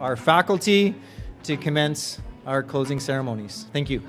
our faculty to commence our closing ceremonies. Thank you.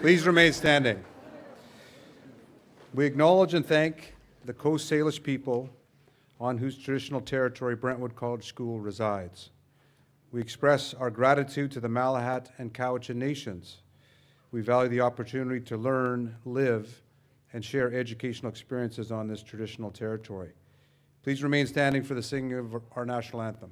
Please remain standing. We acknowledge and thank the Coast Salish people on whose traditional territory Brentwood College School resides. We express our gratitude to the Malahat and Cowichan nations. We value the opportunity to learn, live, and share educational experiences on this traditional territory. Please remain standing for the singing of our national anthem.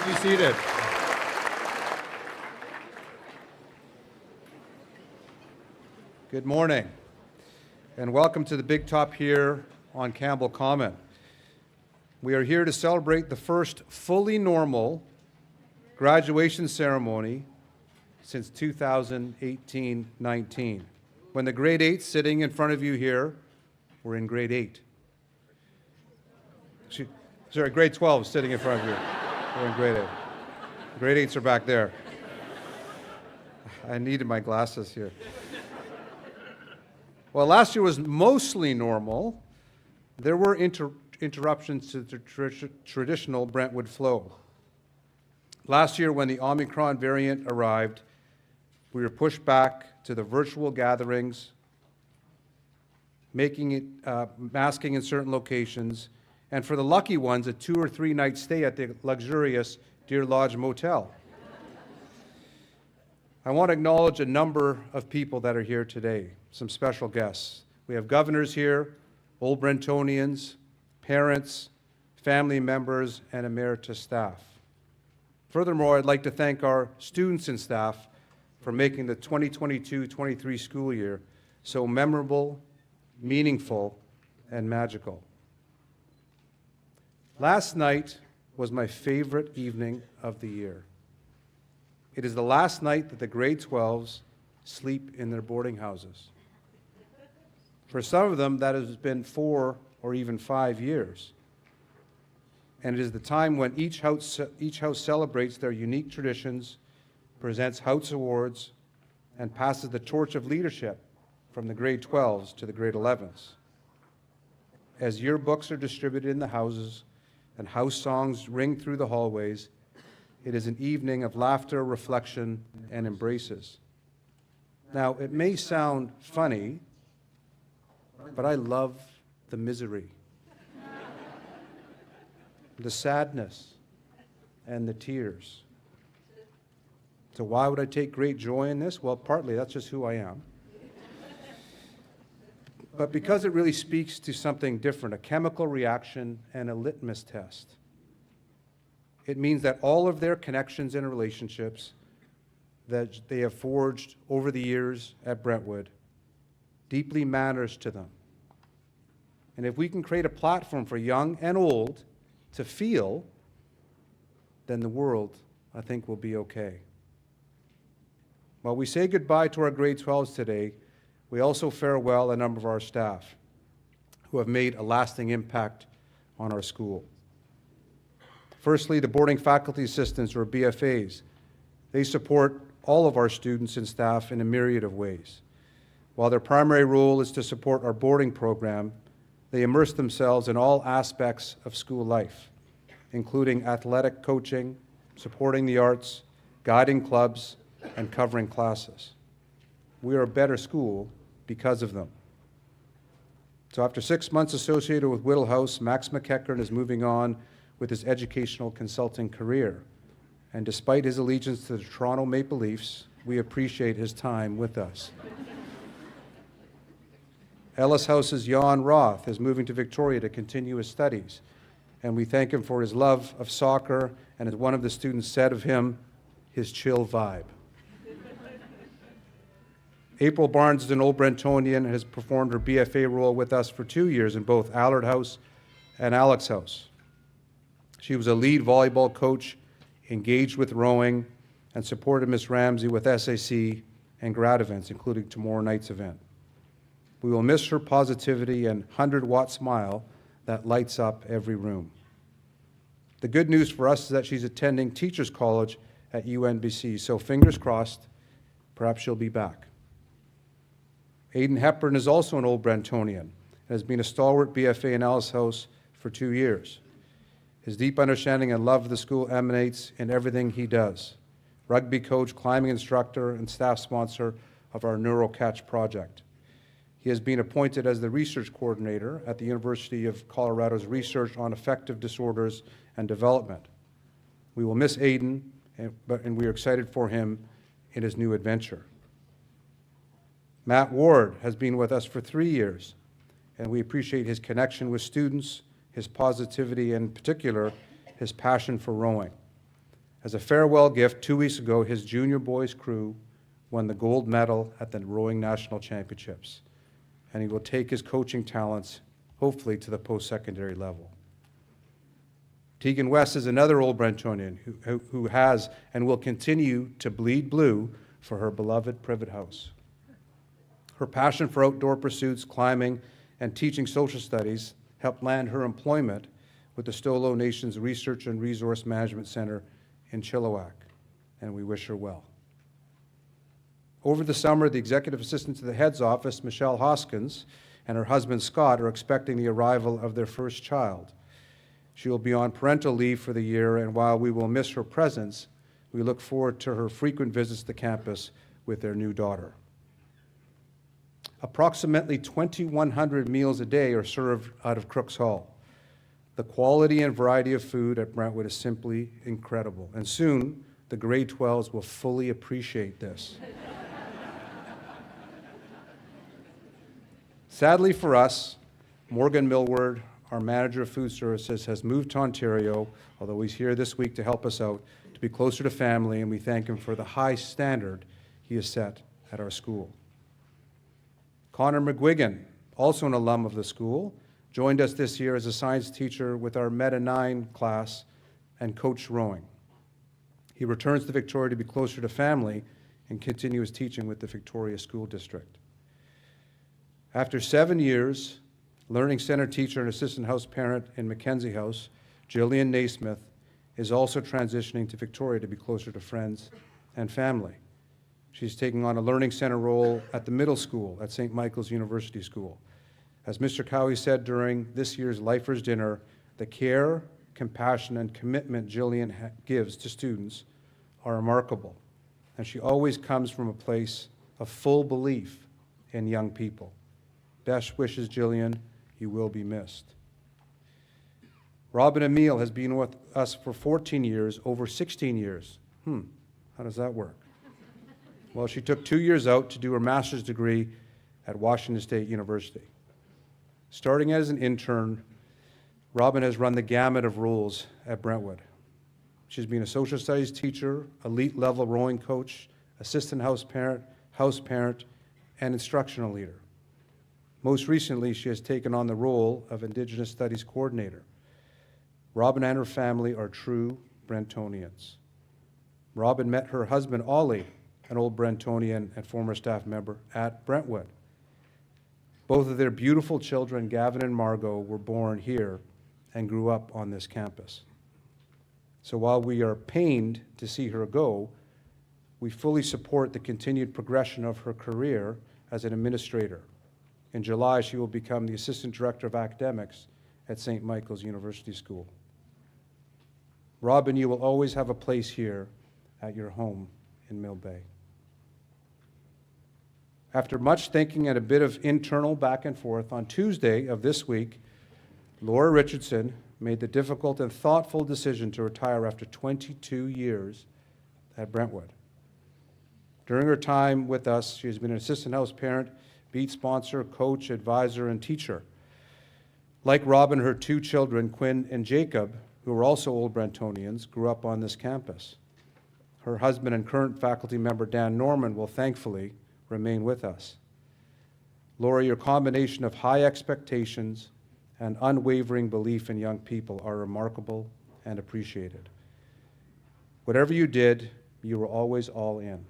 be seated. Good morning, and welcome to the Big Top here on Campbell Common. We are here to celebrate the first fully normal graduation ceremony since 2018-19, when the grade 8s sitting in front of you here were in grade 8. Sorry, grade 12 sitting in front of you were in grade 8. Grade 8s are back there. I needed my glasses here. Well, last year was mostly normal. There were interruptions to the traditional Brentwood flow. Last year, when the Omicron variant arrived, we were pushed back to the virtual gatherings, making it masking in certain locations, and for the lucky ones, a 2 or 3 night stay at the luxurious Deer Lodge Motel. I want to acknowledge a number of people that are here today, some special guests. We have governors here, Old Brentonians, parents, family members, and emeritus staff. Furthermore, I'd like to thank our students and staff for making the 2022-23 school year so memorable, meaningful, and magical. Last night was my favorite evening of the year. It is the last night that the grade 12s sleep in their boarding houses. For some of them, that has been 4 or even 5 years. And it is the time when each house celebrates their unique traditions, presents House Awards, and passes the torch of leadership from the grade 12s to the grade 11s. As yearbooks are distributed in the houses and house songs ring through the hallways, it is an evening of laughter, reflection, and embraces. Now, it may sound funny, but I love the misery, the sadness, and the tears. So why would I take great joy in this? Well, partly that's just who I am. But because it really speaks to something different, a chemical reaction and a litmus test. It means that all of their connections and relationships that they have forged over the years at Brentwood deeply matters to them. And if we can create a platform for young and old to feel, then the world, I think, will be okay. While we say goodbye to our grade 12s today, we also farewell a number of our staff who have made a lasting impact on our school. Firstly, the boarding faculty assistants, or BFAs. They support all of our students and staff in a myriad of ways. While their primary role is to support our boarding program, they immerse themselves in all aspects of school life, including athletic coaching, supporting the arts, guiding clubs, and covering classes. We are a better school because of them. So after 6 months associated with Whittle House, Max McEachern is moving on with his educational consulting career. And despite his allegiance to the Toronto Maple Leafs, we appreciate his time with us. Ellis House's Jan Roth is moving to Victoria to continue his studies, and we thank him for his love of soccer, and as one of the students said of him, his chill vibe. April Barnes is an Old Brentonian and has performed her BFA role with us for 2 years in both Allard House and Alex House. She was a lead volleyball coach, engaged with rowing, and supported Ms. Ramsey with SAC and grad events, including tomorrow night's event. We will miss her positivity and 100-watt smile that lights up every room. The good news for us is that she's attending Teachers College at UNBC, so fingers crossed, perhaps she'll be back. Aidan Hepburn is also an Old Brentonian and has been a stalwart BFA in Alice House for 2 years. His deep understanding and love of the school emanates in everything he does. Rugby coach, climbing instructor, and staff sponsor of our NeuroCatch project. He has been appointed as the research coordinator at the University of Colorado's Research on Affective Disorders and Development. We will miss Aidan, and we are excited for him in his new adventure. Matt Ward has been with us for 3 years, and we appreciate his connection with students, his positivity, and in particular, his passion for rowing. As a farewell gift, 2 weeks ago, his junior boys crew won the gold medal at the Rowing National Championships, and he will take his coaching talents, hopefully, to the post-secondary level. Tegan West is another old Brentonian who has and will continue to bleed blue for her beloved Privet House. Her passion for outdoor pursuits, climbing, and teaching social studies helped land her employment with the Stolo Nation's Research and Resource Management Center in Chilliwack, and we wish her well. Over the summer, the executive assistant to the head's office, Michelle Hoskins, and her husband Scott are expecting the arrival of their first child. She will be on parental leave for the year, and while we will miss her presence, we look forward to her frequent visits to campus with their new daughter. Approximately 2,100 meals a day are served out of Crooks Hall. The quality and variety of food at Brentwood is simply incredible, and soon the grade 12s will fully appreciate this. Sadly for us, Morgan Millward, our manager of food services, has moved to Ontario, although he's here this week to help us out, to be closer to family, and we thank him for the high standard he has set at our school. Connor McGuigan, also an alum of the school, joined us this year as a science teacher with our Meta 9 class and coached rowing. He returns to Victoria to be closer to family and continue his teaching with the Victoria School District. After 7 years, Learning Center teacher and assistant house parent in Mackenzie House, Jillian Naismith, is also transitioning to Victoria to be closer to friends and family. She's taking on a Learning Center role at the middle school at St. Michael's University School. As Mr. Cowie said during this year's Lifers Dinner, the care, compassion, and commitment Jillian gives to students are remarkable, and she always comes from a place of full belief in young people. Best wishes, Jillian. You will be missed. Robin Emile has been with us for 14 years, over 16 years. How does that work? Well, she took 2 years out to do her master's degree at Washington State University. Starting as an intern, Robin has run the gamut of roles at Brentwood. She's been a social studies teacher, elite level rowing coach, assistant house parent, and instructional leader. Most recently, she has taken on the role of Indigenous Studies Coordinator. Robin and her family are true Brentonians. Robin met her husband, Ollie, an old Brentonian and former staff member, at Brentwood. Both of their beautiful children, Gavin and Margot, were born here and grew up on this campus. So while we are pained to see her go, we fully support the continued progression of her career as an administrator. In July, she will become the Assistant Director of Academics at St. Michael's University School. Robin, you will always have a place here at your home in Mill Bay. After much thinking and a bit of internal back and forth, on Tuesday of this week, Laura Richardson made the difficult and thoughtful decision to retire after 22 years at Brentwood. During her time with us, she has been an assistant house parent, beat sponsor, coach, advisor, and teacher. Like Robin, her two children, Quinn and Jacob, who are also old Brentonians, grew up on this campus. Her husband and current faculty member, Dan Norman, will thankfully remain with us. Laura, your combination of high expectations and unwavering belief in young people are remarkable and appreciated. Whatever you did, you were always all in.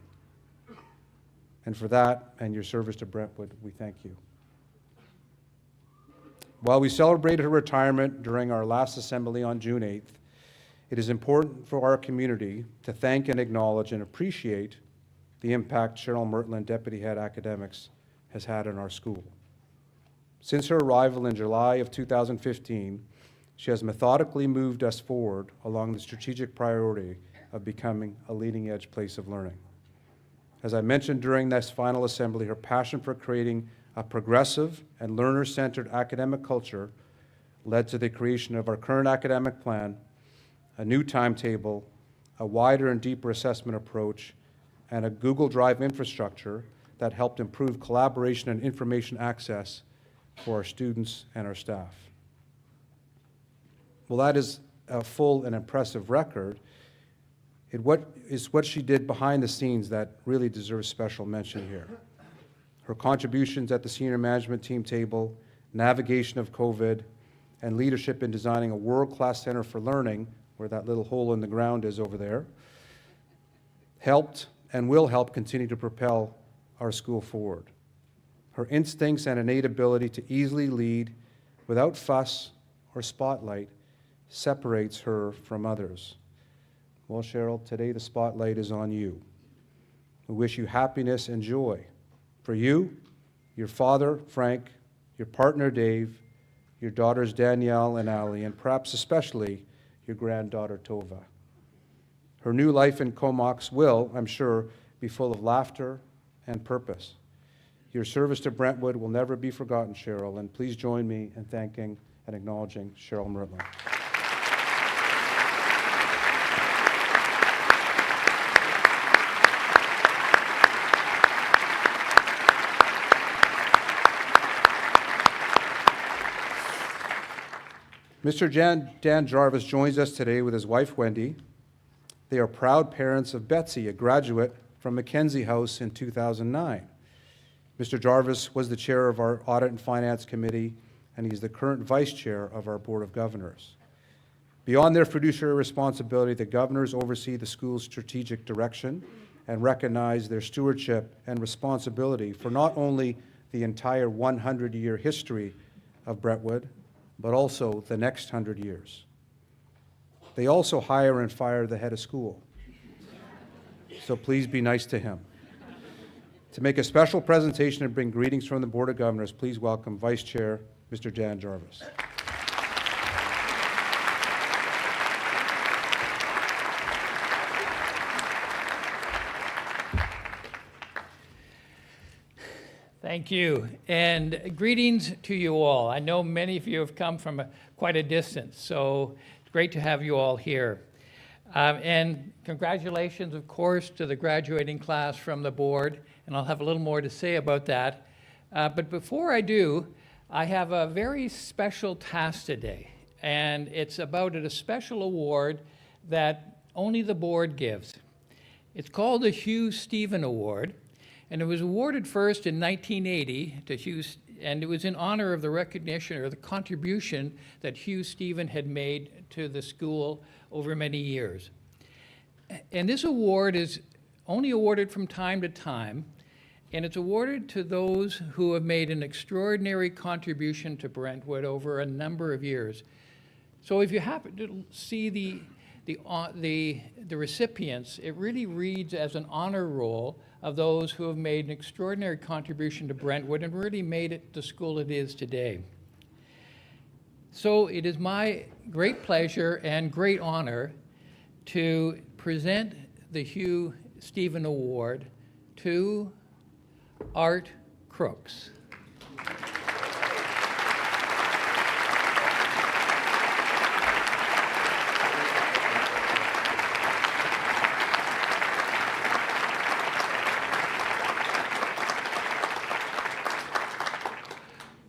And for that and your service to Brentwood, we thank you. While we celebrated her retirement during our last assembly on June 8th, it is important for our community to thank and acknowledge and appreciate the impact Cheryl Mertland, Deputy Head Academics, has had on our school. Since her arrival in July of 2015, she has methodically moved us forward along the strategic priority of becoming a leading-edge place of learning. As I mentioned during this final assembly, her passion for creating a progressive and learner-centered academic culture led to the creation of our current academic plan, a new timetable, a wider and deeper assessment approach, and a Google Drive infrastructure that helped improve collaboration and information access for our students and our staff. Well, that is a full and impressive record, It's what she did behind the scenes that really deserves special mention here. Her contributions at the senior management team table, navigation of COVID, and leadership in designing a world-class center for learning, where that little hole in the ground is over there, helped and will help continue to propel our school forward. Her instincts and innate ability to easily lead without fuss or spotlight separates her from others. Well, Cheryl, today the spotlight is on you. We wish you happiness and joy. For you, your father, Frank, your partner, Dave, your daughters, Danielle and Allie, and perhaps especially your granddaughter, Tova. Her new life in Comox will, I'm sure, be full of laughter and purpose. Your service to Brentwood will never be forgotten, Cheryl, and please join me in thanking and acknowledging Cheryl Mertler. Mr. Dan Jarvis joins us today with his wife, Wendy. They are proud parents of Betsy, a graduate from Mackenzie House in 2009. Mr. Jarvis was the chair of our Audit and Finance Committee, and he's the current vice chair of our Board of Governors. Beyond their fiduciary responsibility, the governors oversee the school's strategic direction and recognize their stewardship and responsibility for not only the entire 100-year history of Brentwood, but also the next 100 years. They also hire and fire the head of school. So please be nice to him. To make a special presentation and bring greetings from the Board of Governors, please welcome Vice Chair, Mr. Dan Jarvis. Thank you, and greetings to you all. I know many of you have come from quite a distance, so it's great to have you all here. And congratulations, of course, to the graduating class from the board, and I'll have a little more to say about that. But before I do, I have a very special task today, and it's about a special award that only the board gives. It's called the Hugh Stephen Award. And it was awarded first in 1980 to Hugh, and it was in honor of the recognition or the contribution that Hugh Stephen had made to the school over many years. And this award is only awarded from time to time, and it's awarded to those who have made an extraordinary contribution to Brentwood over a number of years. So if you happen to see the recipients, it really reads as an honor roll of those who have made an extraordinary contribution to Brentwood and really made it the school it is today. So it is my great pleasure and great honor to present the Hugh Stephen Award to Art Crooks.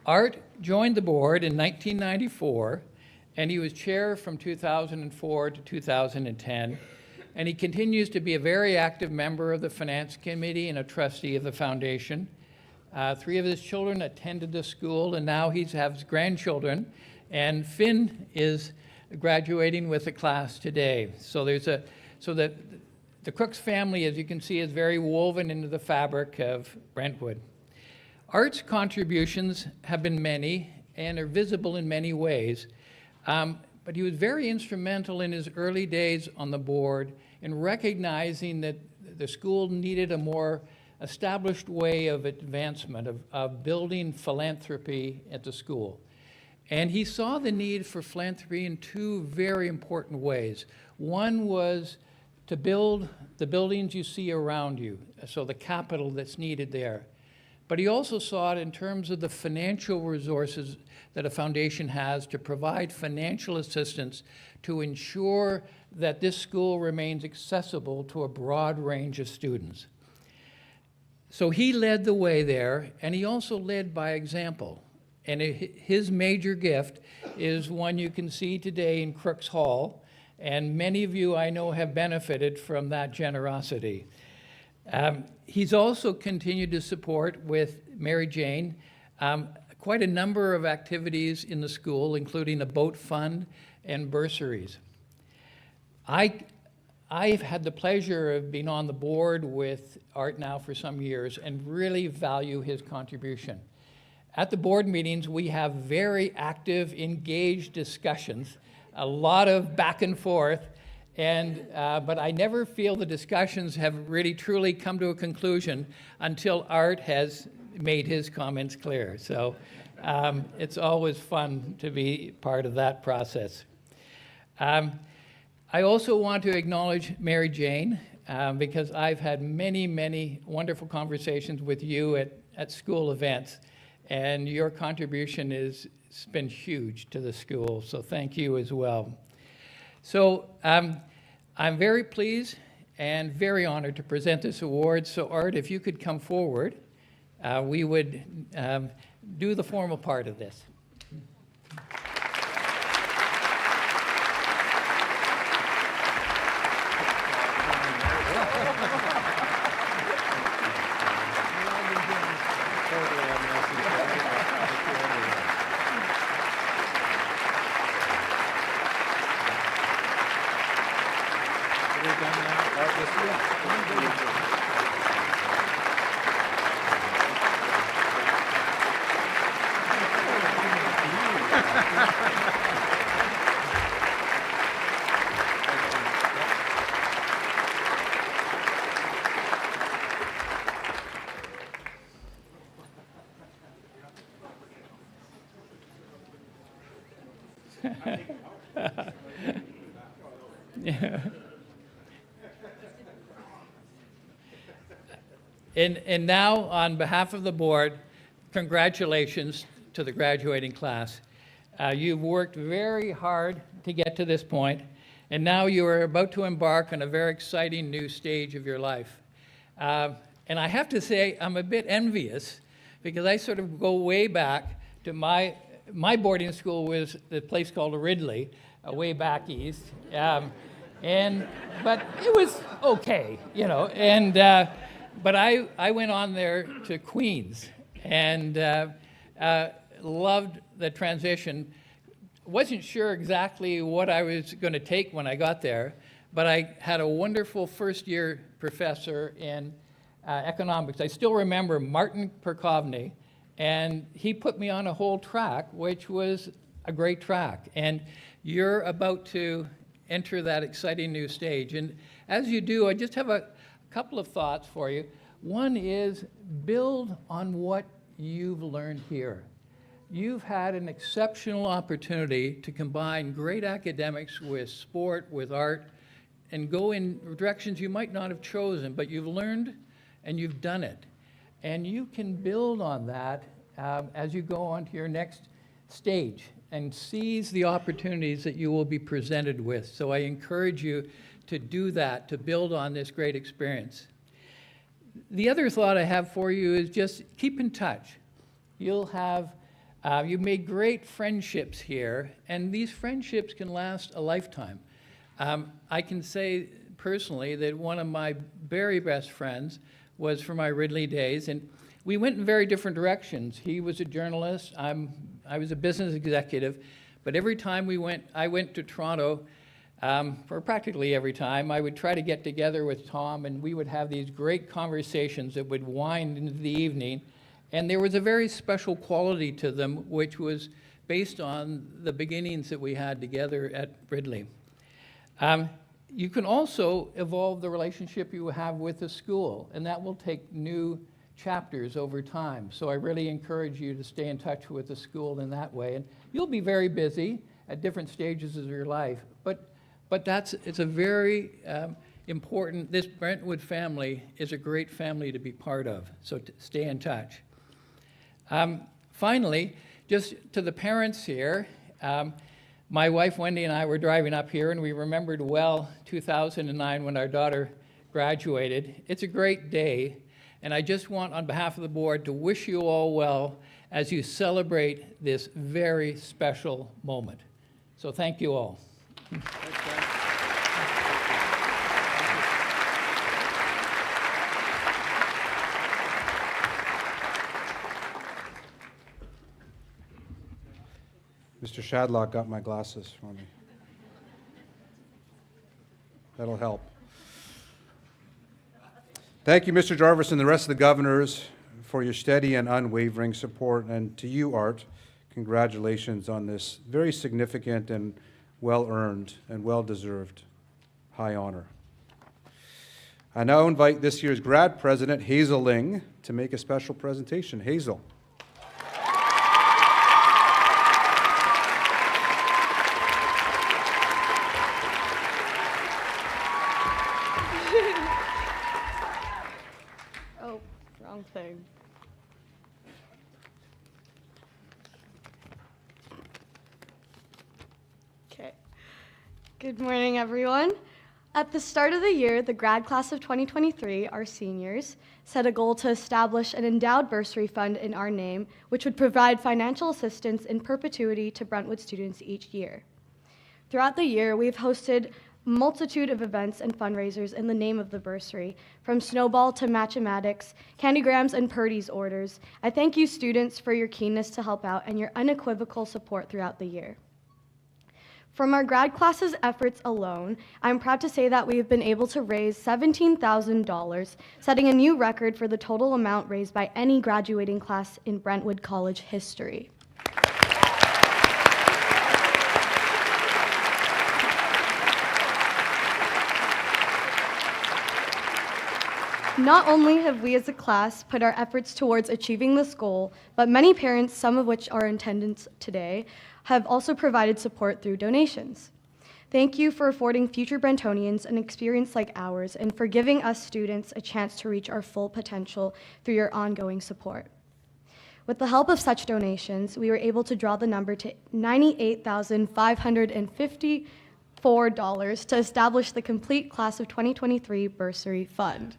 Art joined the board in 1994, and he was chair from 2004 to 2010, and he continues to be a very active member of the Finance Committee and a trustee of the foundation. 3 of his children attended the school, and now he has grandchildren, and Finn is graduating with the class today. So the Crooks family, as you can see, is very woven into the fabric of Brentwood. Art's contributions have been many and are visible in many ways, but he was very instrumental in his early days on the board in recognizing that the school needed a more established way of advancement, of building philanthropy at the school. And he saw the need for philanthropy in 2 very important ways. One was to build the buildings you see around you, so the capital that's needed there. But he also saw it in terms of the financial resources that a foundation has to provide financial assistance to ensure that this school remains accessible to a broad range of students. So he led the way there, and he also led by example. And his major gift is one you can see today in Crooks Hall, and many of you I know have benefited from that generosity. He's also continued to support with Mary Jane quite a number of activities in the school, including a boat fund and bursaries. I've had the pleasure of being on the board with Art now for some years and really value his contribution. At the board meetings, we have very active, engaged discussions, a lot of back and forth, but I never feel the discussions have really truly come to a conclusion until Art has made his comments clear. So it's always fun to be part of that process. I also want to acknowledge Mary Jane because I've had many, many wonderful conversations with you at school events, and your contribution has been huge to the school, so thank you as well. So I'm very pleased and very honored to present this award. So Art, if you could come forward, we would do the formal part of this. Yeah. And now, on behalf of the board, congratulations to the graduating class. You've worked very hard to get to this point, and now you are about to embark on a very exciting new stage of your life. And I have to say, I'm a bit envious because I sort of go way back to my boarding school was the place called Ridley, way back east. But it was okay, you know. But I went on there to Queens and loved the transition. Wasn't sure exactly what I was going to take when I got there, but I had a wonderful first-year professor in economics. I still remember Martin Perkovny, and he put me on a whole track, which was a great track. And you're about to enter that exciting new stage. And as you do, I just have a couple of thoughts for you. One is build on what you've learned here. You've had an exceptional opportunity to combine great academics with sport, with art, and go in directions you might not have chosen, but you've learned and you've done it. And you can build on that as you go on to your next stage and seize the opportunities that you will be presented with. So I encourage you to do that, to build on this great experience. The other thought I have for you is just keep in touch. You've made great friendships here, and these friendships can last a lifetime. I can say personally that one of my very best friends was from my Ridley days, and we went in very different directions. He was a journalist, I was a business executive, but every time I went to Toronto, for practically every time, I would try to get together with Tom, and we would have these great conversations that would wind into the evening, and there was a very special quality to them, which was based on the beginnings that we had together at Ridley. You can also evolve the relationship you have with the school, and that will take new chapters over time. So I really encourage you to stay in touch with the school in that way. And you'll be very busy at different stages of your life, but it's a very important, this Brentwood family is a great family to be part of, so stay in touch. Finally, just to the parents here, my wife Wendy and I were driving up here, and we remembered well 2009 when our daughter graduated. It's a great day, and I just want, on behalf of the board, to wish you all well as you celebrate this very special moment. So thank you all. Thanks, Ben. Mr. Shadlock got my glasses for me. That'll help. Thank you, Mr. Jarvis and the rest of the governors, for your steady and unwavering support. And to you, Art, congratulations on this very significant and well-earned and well-deserved high honor. I now invite this year's grad president, Hazel Ling, to make a special presentation. Hazel. Oh, wrong thing. Okay. Good morning, everyone. At the start of the year, the grad class of 2023, our seniors, set a goal to establish an endowed bursary fund in our name, which would provide financial assistance in perpetuity to Brentwood students each year. Throughout the year, we've hosted a multitude of events and fundraisers in the name of the bursary, from Snowball to Matchematics, Candygrams, and Purdy's orders. I thank you, students, for your keenness to help out and your unequivocal support throughout the year. From our grad class's efforts alone, I'm proud to say that we have been able to raise $17,000, setting a new record for the total amount raised by any graduating class in Brentwood College history. Not only have we as a class put our efforts towards achieving this goal, but many parents, some of which are in attendance today, have also provided support through donations. Thank you for affording future Brentonians an experience like ours and for giving us students a chance to reach our full potential through your ongoing support. With the help of such donations, we were able to draw the number to $98,554 to establish the complete class of 2023 bursary fund.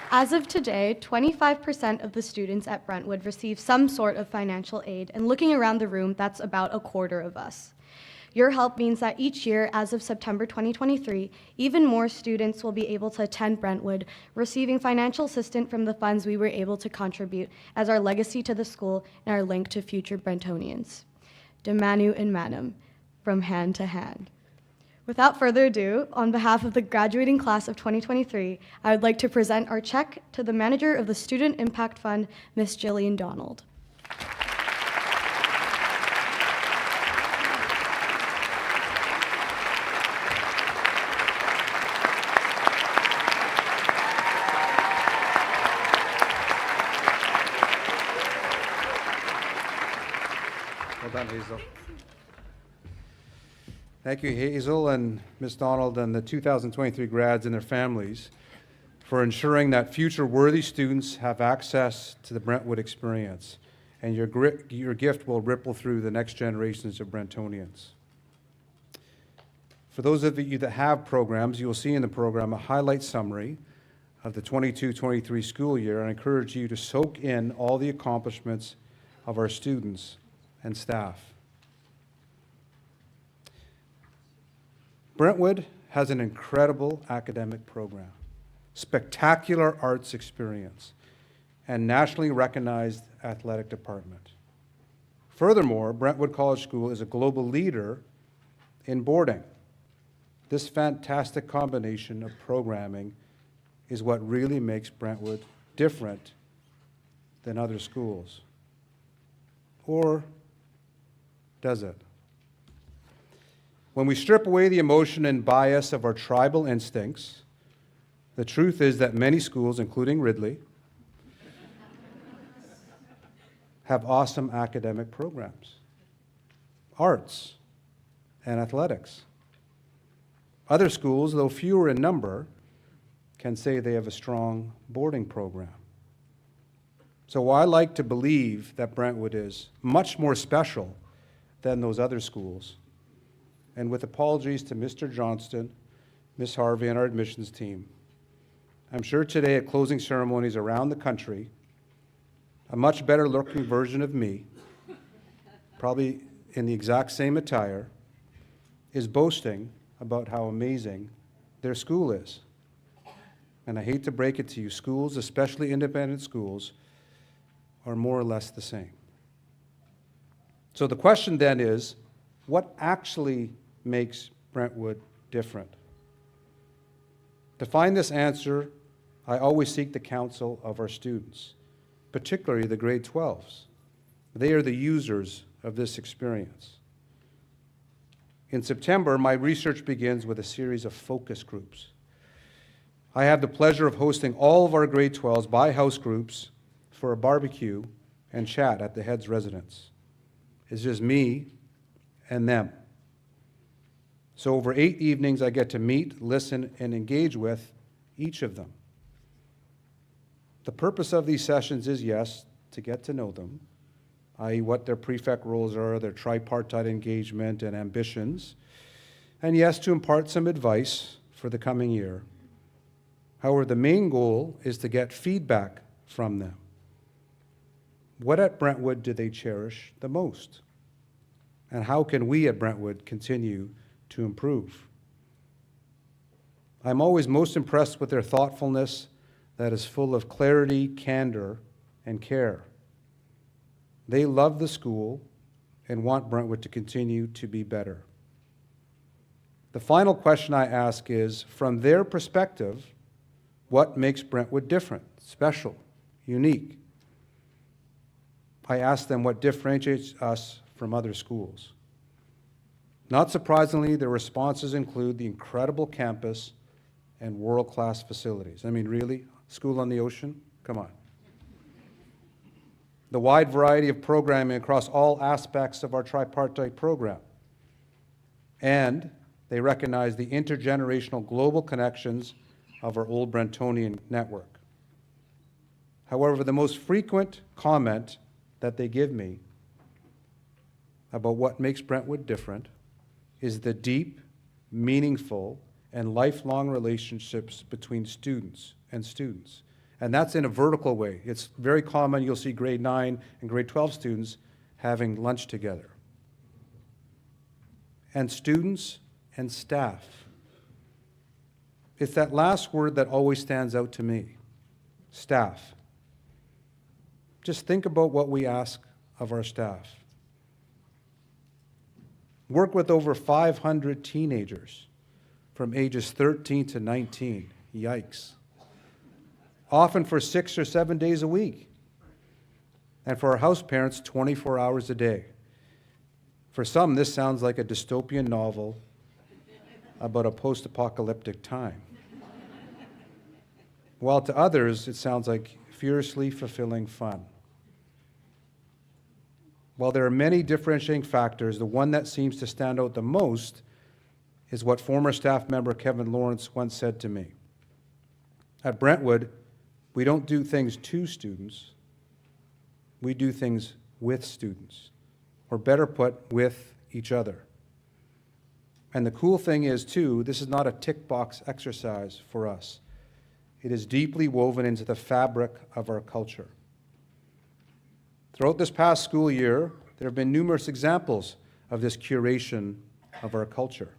As of today, 25% of the students at Brentwood receive some sort of financial aid, and looking around the room, that's about a quarter of us. Your help means that each year, as of September 2023, even more students will be able to attend Brentwood, receiving financial assistance from the funds we were able to contribute as our legacy to the school and our link to future Brentonians. De manu in manum, from hand to hand. Without further ado, on behalf of the graduating class of 2023, I would like to present our check to the manager of the Student Impact Fund, Ms. Jillian Donald. Well done, Hazel. Thank you, Hazel and Ms. Donald and the 2023 grads and their families for ensuring that future worthy students have access to the Brentwood experience, and your gift will ripple through the next generations of Brentonians. For those of you that have programs, you will see in the program a highlight summary of the 22-23 school year, and I encourage you to soak in all the accomplishments of our students and staff. Brentwood has an incredible academic program, spectacular arts experience, and nationally recognized athletic department. Furthermore, Brentwood College School is a global leader in boarding. This fantastic combination of programming is what really makes Brentwood different than other schools. Or does it? When we strip away the emotion and bias of our tribal instincts, the truth is that many schools, including Ridley, have awesome academic programs, arts, and athletics. Other schools, though fewer in number, can say they have a strong boarding program. So I like to believe that Brentwood is much more special than those other schools. And with apologies to Mr. Johnston, Ms. Harvey, and our admissions team, I'm sure today at closing ceremonies around the country, a much better looking version of me, probably in the exact same attire, is boasting about how amazing their school is. and I hate to break it to you, schools, especially independent schools, are more or less the same. So the question then is, what actually makes Brentwood different? To find this answer, I always seek the counsel of our students, particularly the grade 12s. They are the users of this experience. In September, my research begins with a series of focus groups. I have the pleasure of hosting all of our grade 12s by house groups for a barbecue and chat at the head's residence. It's just me and them. So over 8 evenings, I get to meet, listen, and engage with each of them. The purpose of these sessions is, yes, to get to know them, i.e. what their prefect roles are, their tripartite engagement and ambitions, and yes, to impart some advice for the coming year. However, the main goal is to get feedback from them. What at Brentwood do they cherish the most? And how can we at Brentwood continue to improve? I'm always most impressed with their thoughtfulness that is full of clarity, candor, and care. They love the school and want Brentwood to continue to be better. The final question I ask is, from their perspective, what makes Brentwood different, special, unique? I ask them what differentiates us from other schools. Not surprisingly, their responses include the incredible campus and world-class facilities. I mean, really? School on the ocean? Come on. The wide variety of programming across all aspects of our tripartite program. And they recognize the intergenerational global connections of our old Brentonian network. However, the most frequent comment that they give me about what makes Brentwood different is the deep, meaningful, and lifelong relationships between students and students. And that's in a vertical way. It's very common, you'll see grade 9 and grade 12 students having lunch together. And students and staff. It's that last word that always stands out to me, staff. Just think about what we ask of our staff. Work with over 500 teenagers from ages 13 to 19. Yikes. Often for 6 or 7 days a week. And for our house parents, 24 hours a day. For some, this sounds like a dystopian novel about a post-apocalyptic time. While to others, it sounds like fiercely fulfilling fun. While there are many differentiating factors, the one that seems to stand out the most is what former staff member Kevin Lawrence once said to me. At Brentwood, we don't do things to students, we do things with students, or better put, with each other. And the cool thing is, too, this is not a tick box exercise for us. It is deeply woven into the fabric of our culture. Throughout this past school year, there have been numerous examples of this curation of our culture.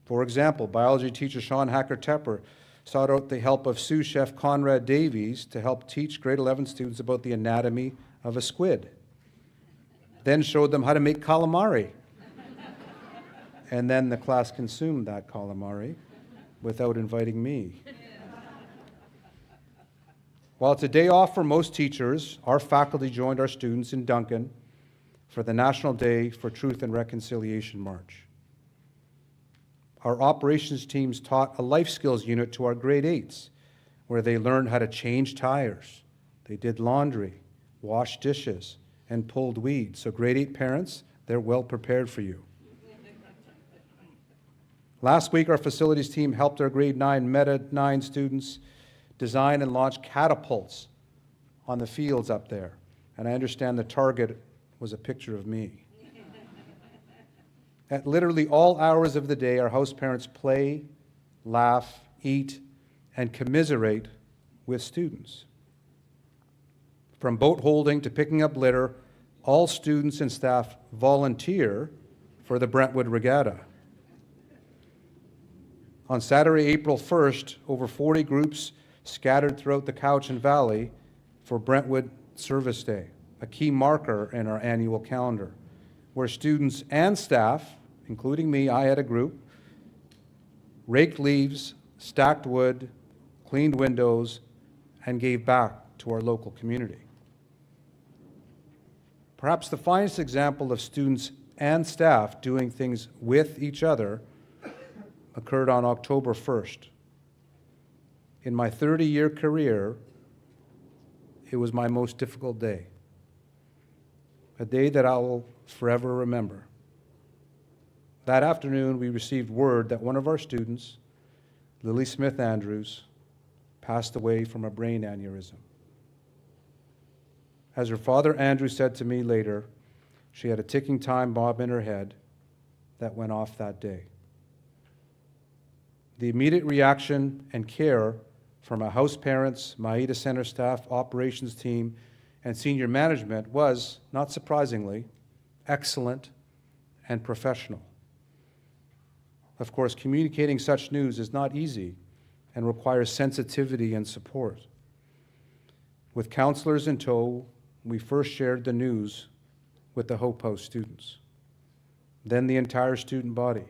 For example, biology teacher Sean Hacker-Tepper sought out the help of sous chef Conrad Davies to help teach grade 11 students about the anatomy of a squid. Then showed them how to make calamari. And then the class consumed that calamari without inviting me. While it's a day off for most teachers, our faculty joined our students in Duncan for the National Day for Truth and Reconciliation March. Our operations teams taught a life skills unit to our grade 8s, where they learned how to change tires. They did laundry, washed dishes, and pulled weeds. So grade 8 parents, they're well prepared for you. Last week, our facilities team helped our grade 9 Meta 9 students design and launch catapults on the fields up there. And I understand the target was a picture of me. At literally all hours of the day, our house parents play, laugh, eat, and commiserate with students. From boat holding to picking up litter, all students and staff volunteer for the Brentwood Regatta. On Saturday, April 1st, over 40 groups scattered throughout the Cowichan Valley for Brentwood Service Day, a key marker in our annual calendar, where students and staff, including me, I had a group, raked leaves, stacked wood, cleaned windows, and gave back to our local community. Perhaps the finest example of students and staff doing things with each other occurred on October 1st. In my 30-year career, it was my most difficult day, a day that I will forever remember. That afternoon, we received word that one of our students, Lily Smith Andrews, passed away from a brain aneurysm. As her father, Andrew, said to me later, she had a ticking time bomb in her head that went off that day. The immediate reaction and care from our house parents, Maida Center staff, operations team, and senior management was, not surprisingly, excellent and professional. Of course, communicating such news is not easy and requires sensitivity and support. With counselors in tow, we first shared the news with the Hope House students, then the entire student body,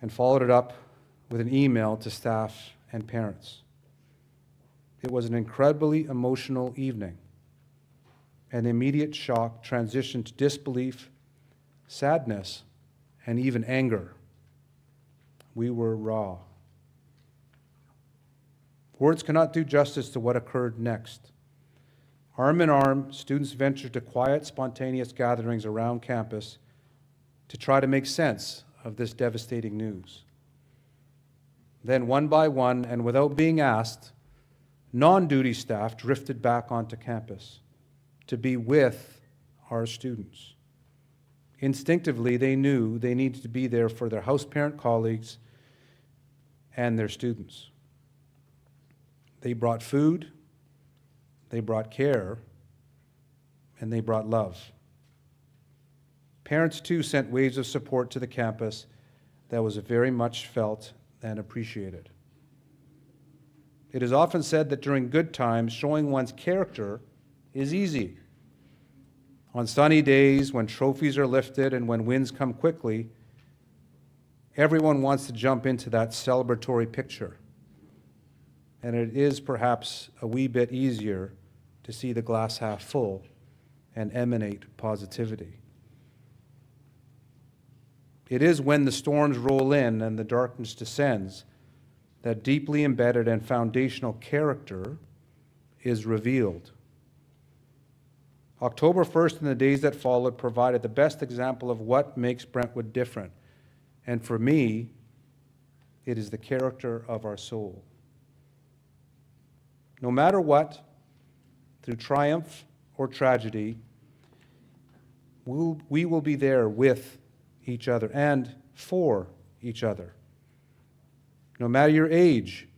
and followed it up with an email to staff and parents. It was an incredibly emotional evening. An immediate shock transitioned to disbelief, sadness, and even anger. We were raw. Words cannot do justice to what occurred next. Arm in arm, students ventured to quiet, spontaneous gatherings around campus to try to make sense of this devastating news. Then, one by one, and without being asked, non-duty staff drifted back onto campus to be with our students. Instinctively, they knew they needed to be there for their house parent colleagues and their students. They brought food, they brought care, and they brought love. Parents, too, sent waves of support to the campus that was very much felt and appreciated. It is often said that during good times, showing one's character is easy. On sunny days, when trophies are lifted and when wins come quickly, everyone wants to jump into that celebratory picture. And it is perhaps a wee bit easier to see the glass half full and emanate positivity. It is when the storms roll in and the darkness descends that deeply embedded and foundational character is revealed. October 1st and the days that followed provided the best example of what makes Brentwood different. And for me, it is the character of our soul. No matter what, through triumph or tragedy, we will be there with each other and for each other. No matter your age,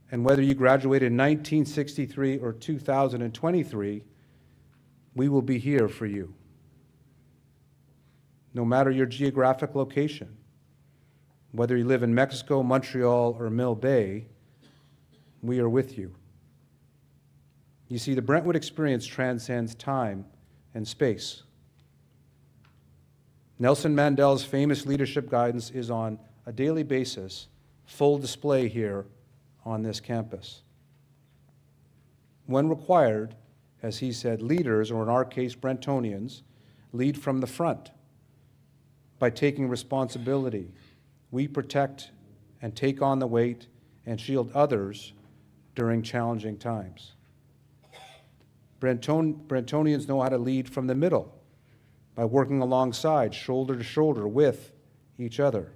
and whether you graduated in 1963 or 2023, we will be here for you. No matter your geographic location, whether you live in Mexico, Montreal, or Mill Bay, we are with you. You see, the Brentwood experience transcends time and space. Nelson Mandel's famous leadership guidance is on a daily basis, full display here on this campus. When required, as he said, leaders, or in our case, Brentonians, lead from the front. By taking responsibility, we protect and take on the weight and shield others during challenging times. Brentonians know how to lead from the middle by working alongside, shoulder to shoulder with each other.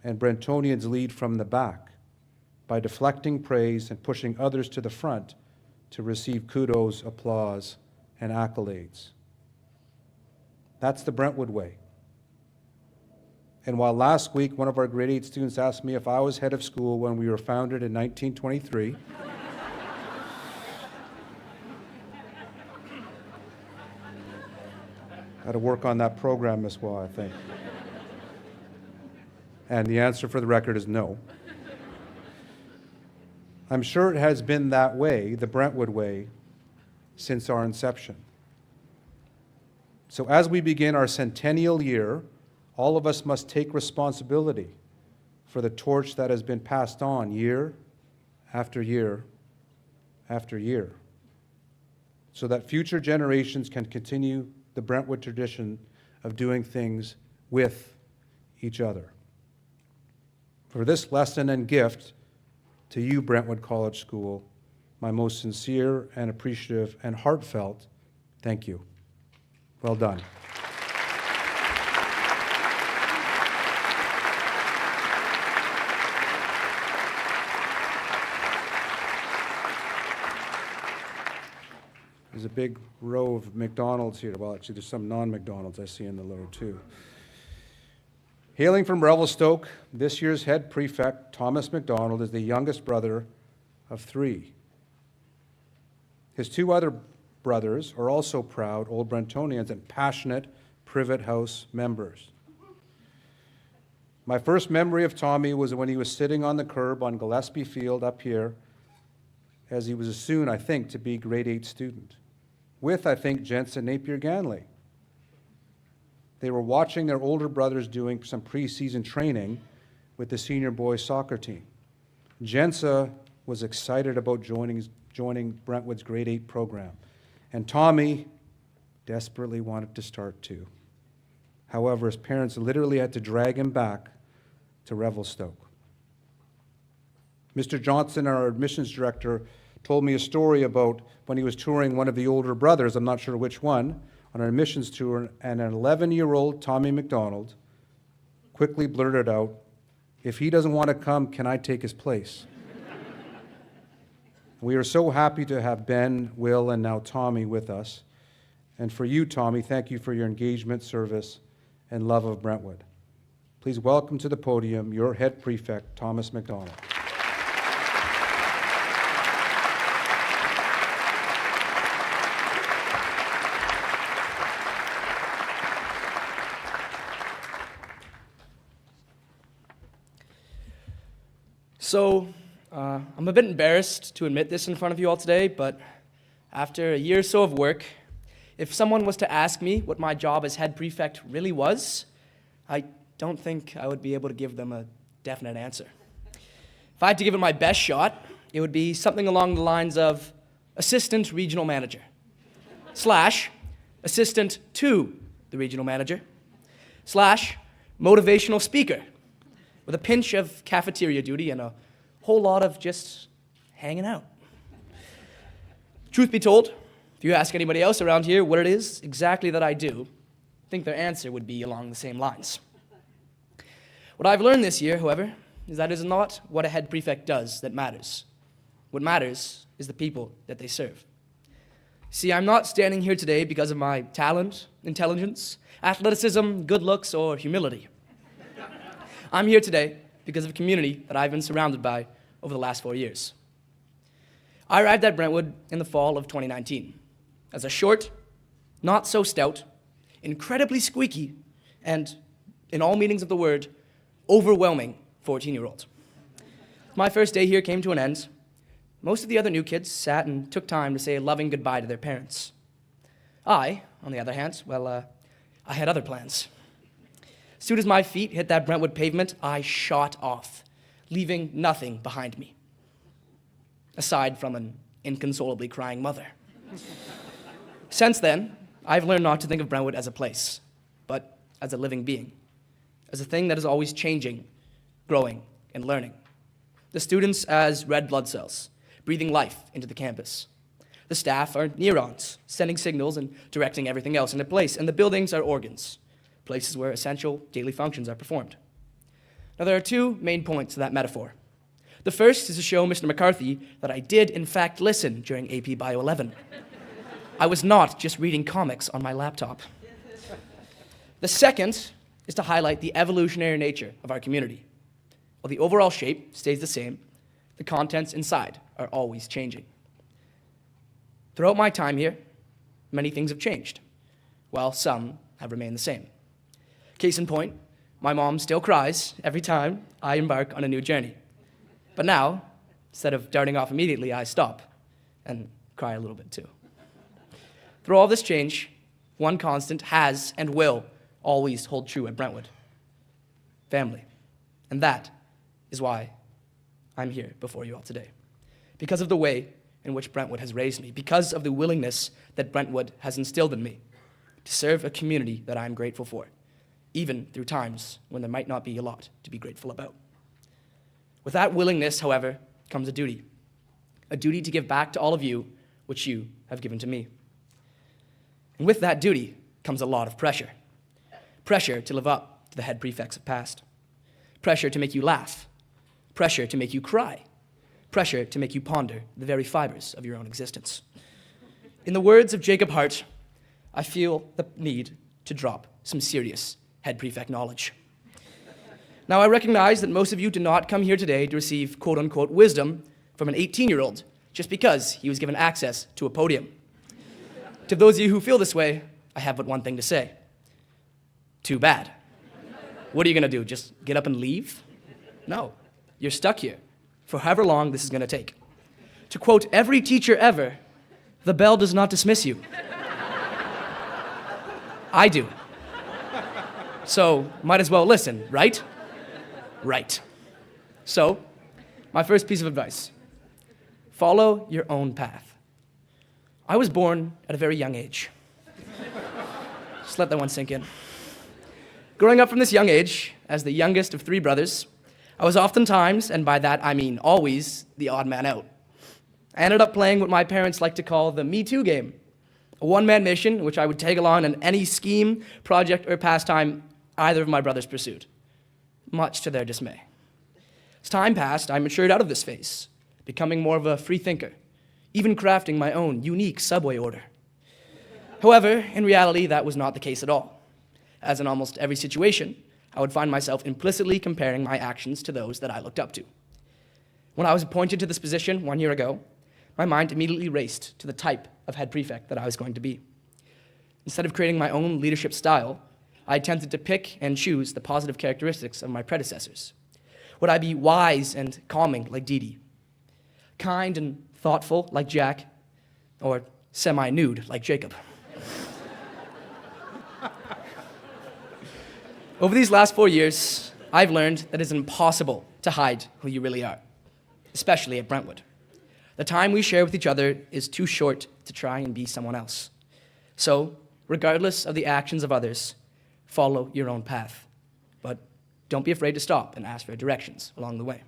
And Brentonians lead from the back by deflecting praise and pushing others to the front to receive kudos, applause, and accolades. That's the Brentwood way. And while last week one of our grade 8 students asked me if I was head of school when we were founded in 1923, got to work on that program as well, I think. And the answer for the record is no. I'm sure it has been that way, the Brentwood way, since our inception. So as we begin our centennial year, all of us must take responsibility for the torch that has been passed on year after year after year, so that future generations can continue the Brentwood tradition of doing things with each other. For this lesson and gift to you, Brentwood College School, my most sincere and appreciative and heartfelt thank you. Well done. There's a big row of McDonald's here. Well, actually, there's some non-McDonald's I see in the row, too. Hailing from Revelstoke, this year's head prefect, Thomas McDonald, is the youngest brother of 3. His 2 other brothers are also proud Old Brentonians and passionate Privet House members. My first memory of Tommy was when he was sitting on the curb on Gillespie Field up here, as he was soon, I think, to be grade 8 student, with, I think, Jensen Napier-Ganley. They were watching their older brothers doing some preseason training with the senior boys soccer team. Jensa was excited about joining Brentwood's grade 8 program, and Tommy desperately wanted to start too. However, his parents literally had to drag him back to Revelstoke. Mr. Johnson, our admissions director, told me a story about when he was touring one of the older brothers, I'm not sure which one, on an admissions tour, and an 11-year-old Tommy McDonald quickly blurted out, "If he doesn't want to come, can I take his place?" We are so happy to have Ben, Will, and now Tommy with us. And for you, Tommy, thank you for your engagement, service, and love of Brentwood. Please welcome to the podium your head prefect, Thomas McDonald. So, I'm a bit embarrassed to admit this in front of you all today, but after a year or so of work, if someone was to ask me what my job as head prefect really was, I don't think I would be able to give them a definite answer. If I had to give it my best shot, it would be something along the lines of assistant regional manager, / assistant to the regional manager, / motivational speaker, with a pinch of cafeteria duty and a whole lot of just hanging out. Truth be told, if you ask anybody else around here what it is exactly that I do, I think their answer would be along the same lines. What I've learned this year, however, is that it is not what a head prefect does that matters. What matters is the people that they serve. See, I'm not standing here today because of my talent, intelligence, athleticism, good looks, or humility. I'm here today because of a community that I've been surrounded by over the last 4 years. I arrived at Brentwood in the fall of 2019 as a short, not so stout, incredibly squeaky, and, in all meanings of the word, overwhelming 14-year-old. My first day here came to an end. Most of the other new kids sat and took time to say a loving goodbye to their parents. I, on the other hand, I had other plans. As soon as my feet hit that Brentwood pavement, I shot off, leaving nothing behind me, aside from an inconsolably crying mother. Since then, I've learned not to think of Brentwood as a place, but as a living being, as a thing that is always changing, growing, and learning. The students as red blood cells, breathing life into the campus. The staff are neurons, sending signals and directing everything else into place, and the buildings are organs, places where essential daily functions are performed. Now, there are 2 main points to that metaphor. The first is to show Mr. McCarthy that I did, in fact, listen during AP Bio 11. I was not just reading comics on my laptop. The second is to highlight the evolutionary nature of our community. While the overall shape stays the same, the contents inside are always changing. Throughout my time here, many things have changed, while some have remained the same. Case in point, My mom still cries every time I embark on a new journey. But now, instead of darting off immediately, I stop and cry a little bit too. Through all this change, one constant has and will always hold true at Brentwood: family. And that is why I'm here before you all today. Because of the way in which Brentwood has raised me, because of the willingness that Brentwood has instilled in me to serve a community that I'm grateful for, even through times when there might not be a lot to be grateful about. With that willingness, however, comes a duty to give back to all of you which you have given to me. And with that duty comes a lot of pressure. Pressure to live up to the head prefects of past. Pressure to make you laugh. Pressure to make you cry. Pressure to make you ponder the very fibers of your own existence. In the words of Jacob Hart, I feel the need to drop some serious head prefect knowledge. Now, I recognize that most of you did not come here today to receive quote-unquote wisdom from an 18-year-old just because he was given access to a podium. To those of you who feel this way, I have but one thing to say. Too bad. What are you going to do, just get up and leave? No, you're stuck here for however long this is going to take. To quote every teacher ever, the bell does not dismiss you. I do. So, might as well listen, right? Right. So, my first piece of advice: follow your own path. I was born at a very young age. Just let that one sink in. Growing up from this young age, as the youngest of 3 brothers, I was oftentimes, and by that I mean always, the odd man out. I ended up playing what my parents like to call the Me Too game, a one-man mission in which I would tag along in any scheme, project, or pastime either of my brothers pursued, much to their dismay. As time passed, I matured out of this phase, becoming more of a free thinker, even crafting my own unique subway order. However, in reality, that was not the case at all. As in almost every situation, I would find myself implicitly comparing my actions to those that I looked up to. When I was appointed to this position 1 year ago, my mind immediately raced to the type of head prefect that I was going to be. Instead of creating my own leadership style, I attempted to pick and choose the positive characteristics of my predecessors. Would I be wise and calming like Dee Dee? Kind and thoughtful like Jack? Or semi-nude like Jacob? Over these last 4 years, I've learned that it's impossible to hide who you really are, especially at Brentwood. The time we share with each other is too short to try and be someone else. So, regardless of the actions of others, follow your own path. But don't be afraid to stop and ask for directions along the way.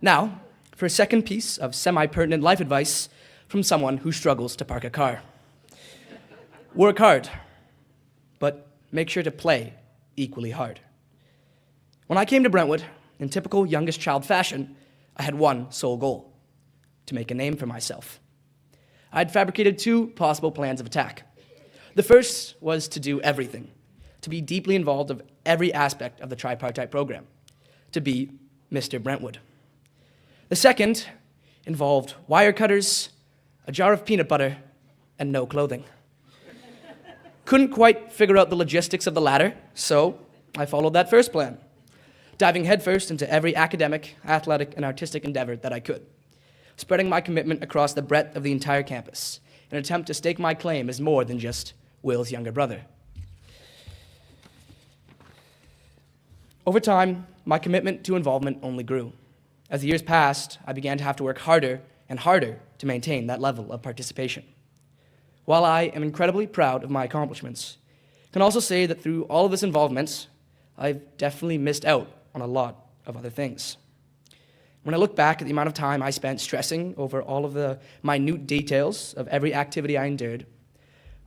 Now, for a second piece of semi-pertinent life advice from someone who struggles to park a car. Work hard, but make sure to play equally hard. When I came to Brentwood, in typical youngest child fashion, I had one sole goal: to make a name for myself. I had fabricated 2 possible plans of attack. The first was to do everything, to be deeply involved of every aspect of the tripartite program, to be Mr. Brentwood. The second involved wire cutters, a jar of peanut butter, and no clothing. Couldn't quite figure out the logistics of the latter, so I followed that first plan, diving headfirst into every academic, athletic, and artistic endeavor that I could, spreading my commitment across the breadth of the entire campus in an attempt to stake my claim as more than just Will's younger brother. Over time, my commitment to involvement only grew. As the years passed, I began to have to work harder and harder to maintain that level of participation. While I am incredibly proud of my accomplishments, I can also say that through all of this involvement, I've definitely missed out on a lot of other things. When I look back at the amount of time I spent stressing over all of the minute details of every activity I endured,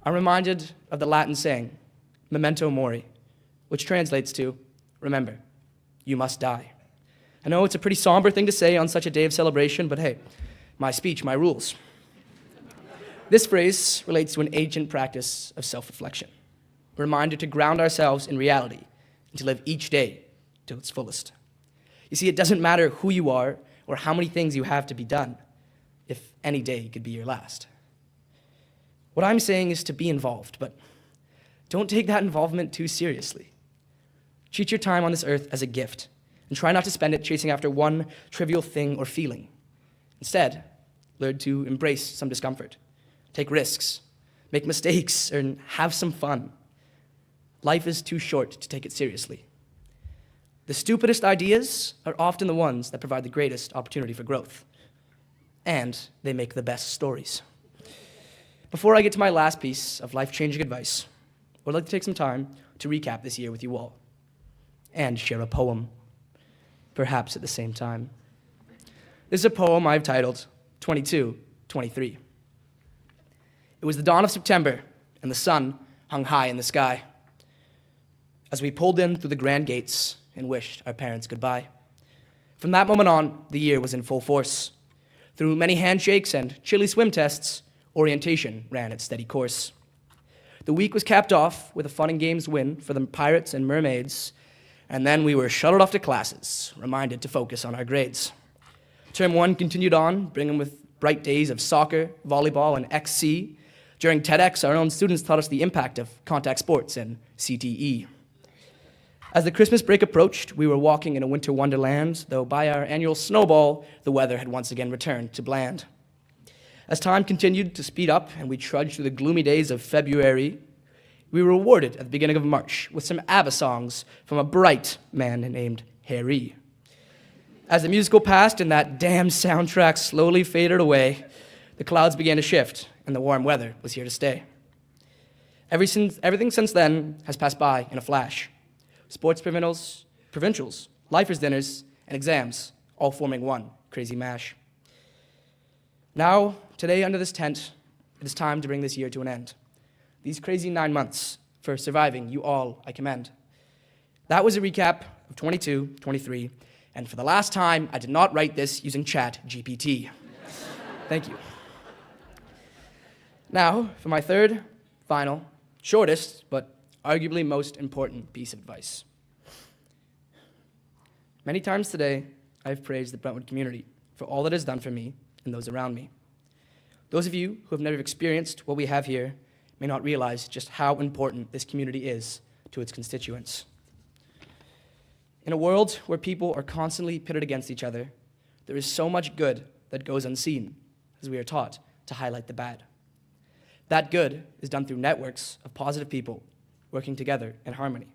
I'm reminded of the Latin saying, memento mori, which translates to, remember, you must die. I know it's a pretty somber thing to say on such a day of celebration, but hey, my speech, my rules. This phrase relates to an ancient practice of self-reflection, a reminder to ground ourselves in reality and to live each day to its fullest. You see, it doesn't matter who you are or how many things you have to be done, if any day could be your last. What I'm saying is to be involved, but don't take that involvement too seriously. Treat your time on this earth as a gift, and try not to spend it chasing after one trivial thing or feeling. Instead, learn to embrace some discomfort, take risks, make mistakes, and have some fun. Life is too short to take it seriously. The stupidest ideas are often the ones that provide the greatest opportunity for growth, and they make the best stories. Before I get to my last piece of life-changing advice, I would like to take some time to recap this year with you all, and share a poem, perhaps at the same time. This is a poem I've titled 22-23. It was the dawn of September, and the sun hung high in the sky as we pulled in through the grand gates and wished our parents goodbye. From that moment on, the year was in full force. Through many handshakes and chilly swim tests, orientation ran its steady course. The week was capped off with a fun and games win for the Pirates and Mermaids, and then we were shuttled off to classes, reminded to focus on our grades. Term 1 continued on, bringing with bright days of soccer, volleyball, and XC. During TEDx, our own students taught us the impact of contact sports and CTE. As the Christmas break approached, we were walking in a winter wonderland, though by our annual snowball, the weather had once again returned to bland. As time continued to speed up and we trudged through the gloomy days of February, we were rewarded at the beginning of March with some ABBA songs from a bright man named Harry. As the musical passed and that damn soundtrack slowly faded away, the clouds began to shift and the warm weather was here to stay. Everything since then has passed by in a flash. Sports provincials, lifers dinners, and exams, all forming one crazy mash. Now, today under this tent, it is time to bring this year to an end. These crazy 9 months for surviving, you all I commend. That was a recap of 22-23, and for the last time, I did not write this using ChatGPT. Thank you. Now, for my third, final, shortest, but arguably most important piece of advice. Many times today, I have praised the Brentwood community for all that it has done for me and those around me. Those of you who have never experienced what we have here may not realize just how important this community is to its constituents. In a world where people are constantly pitted against each other, there is so much good that goes unseen, as we are taught to highlight the bad. That good is done through networks of positive people working together in harmony.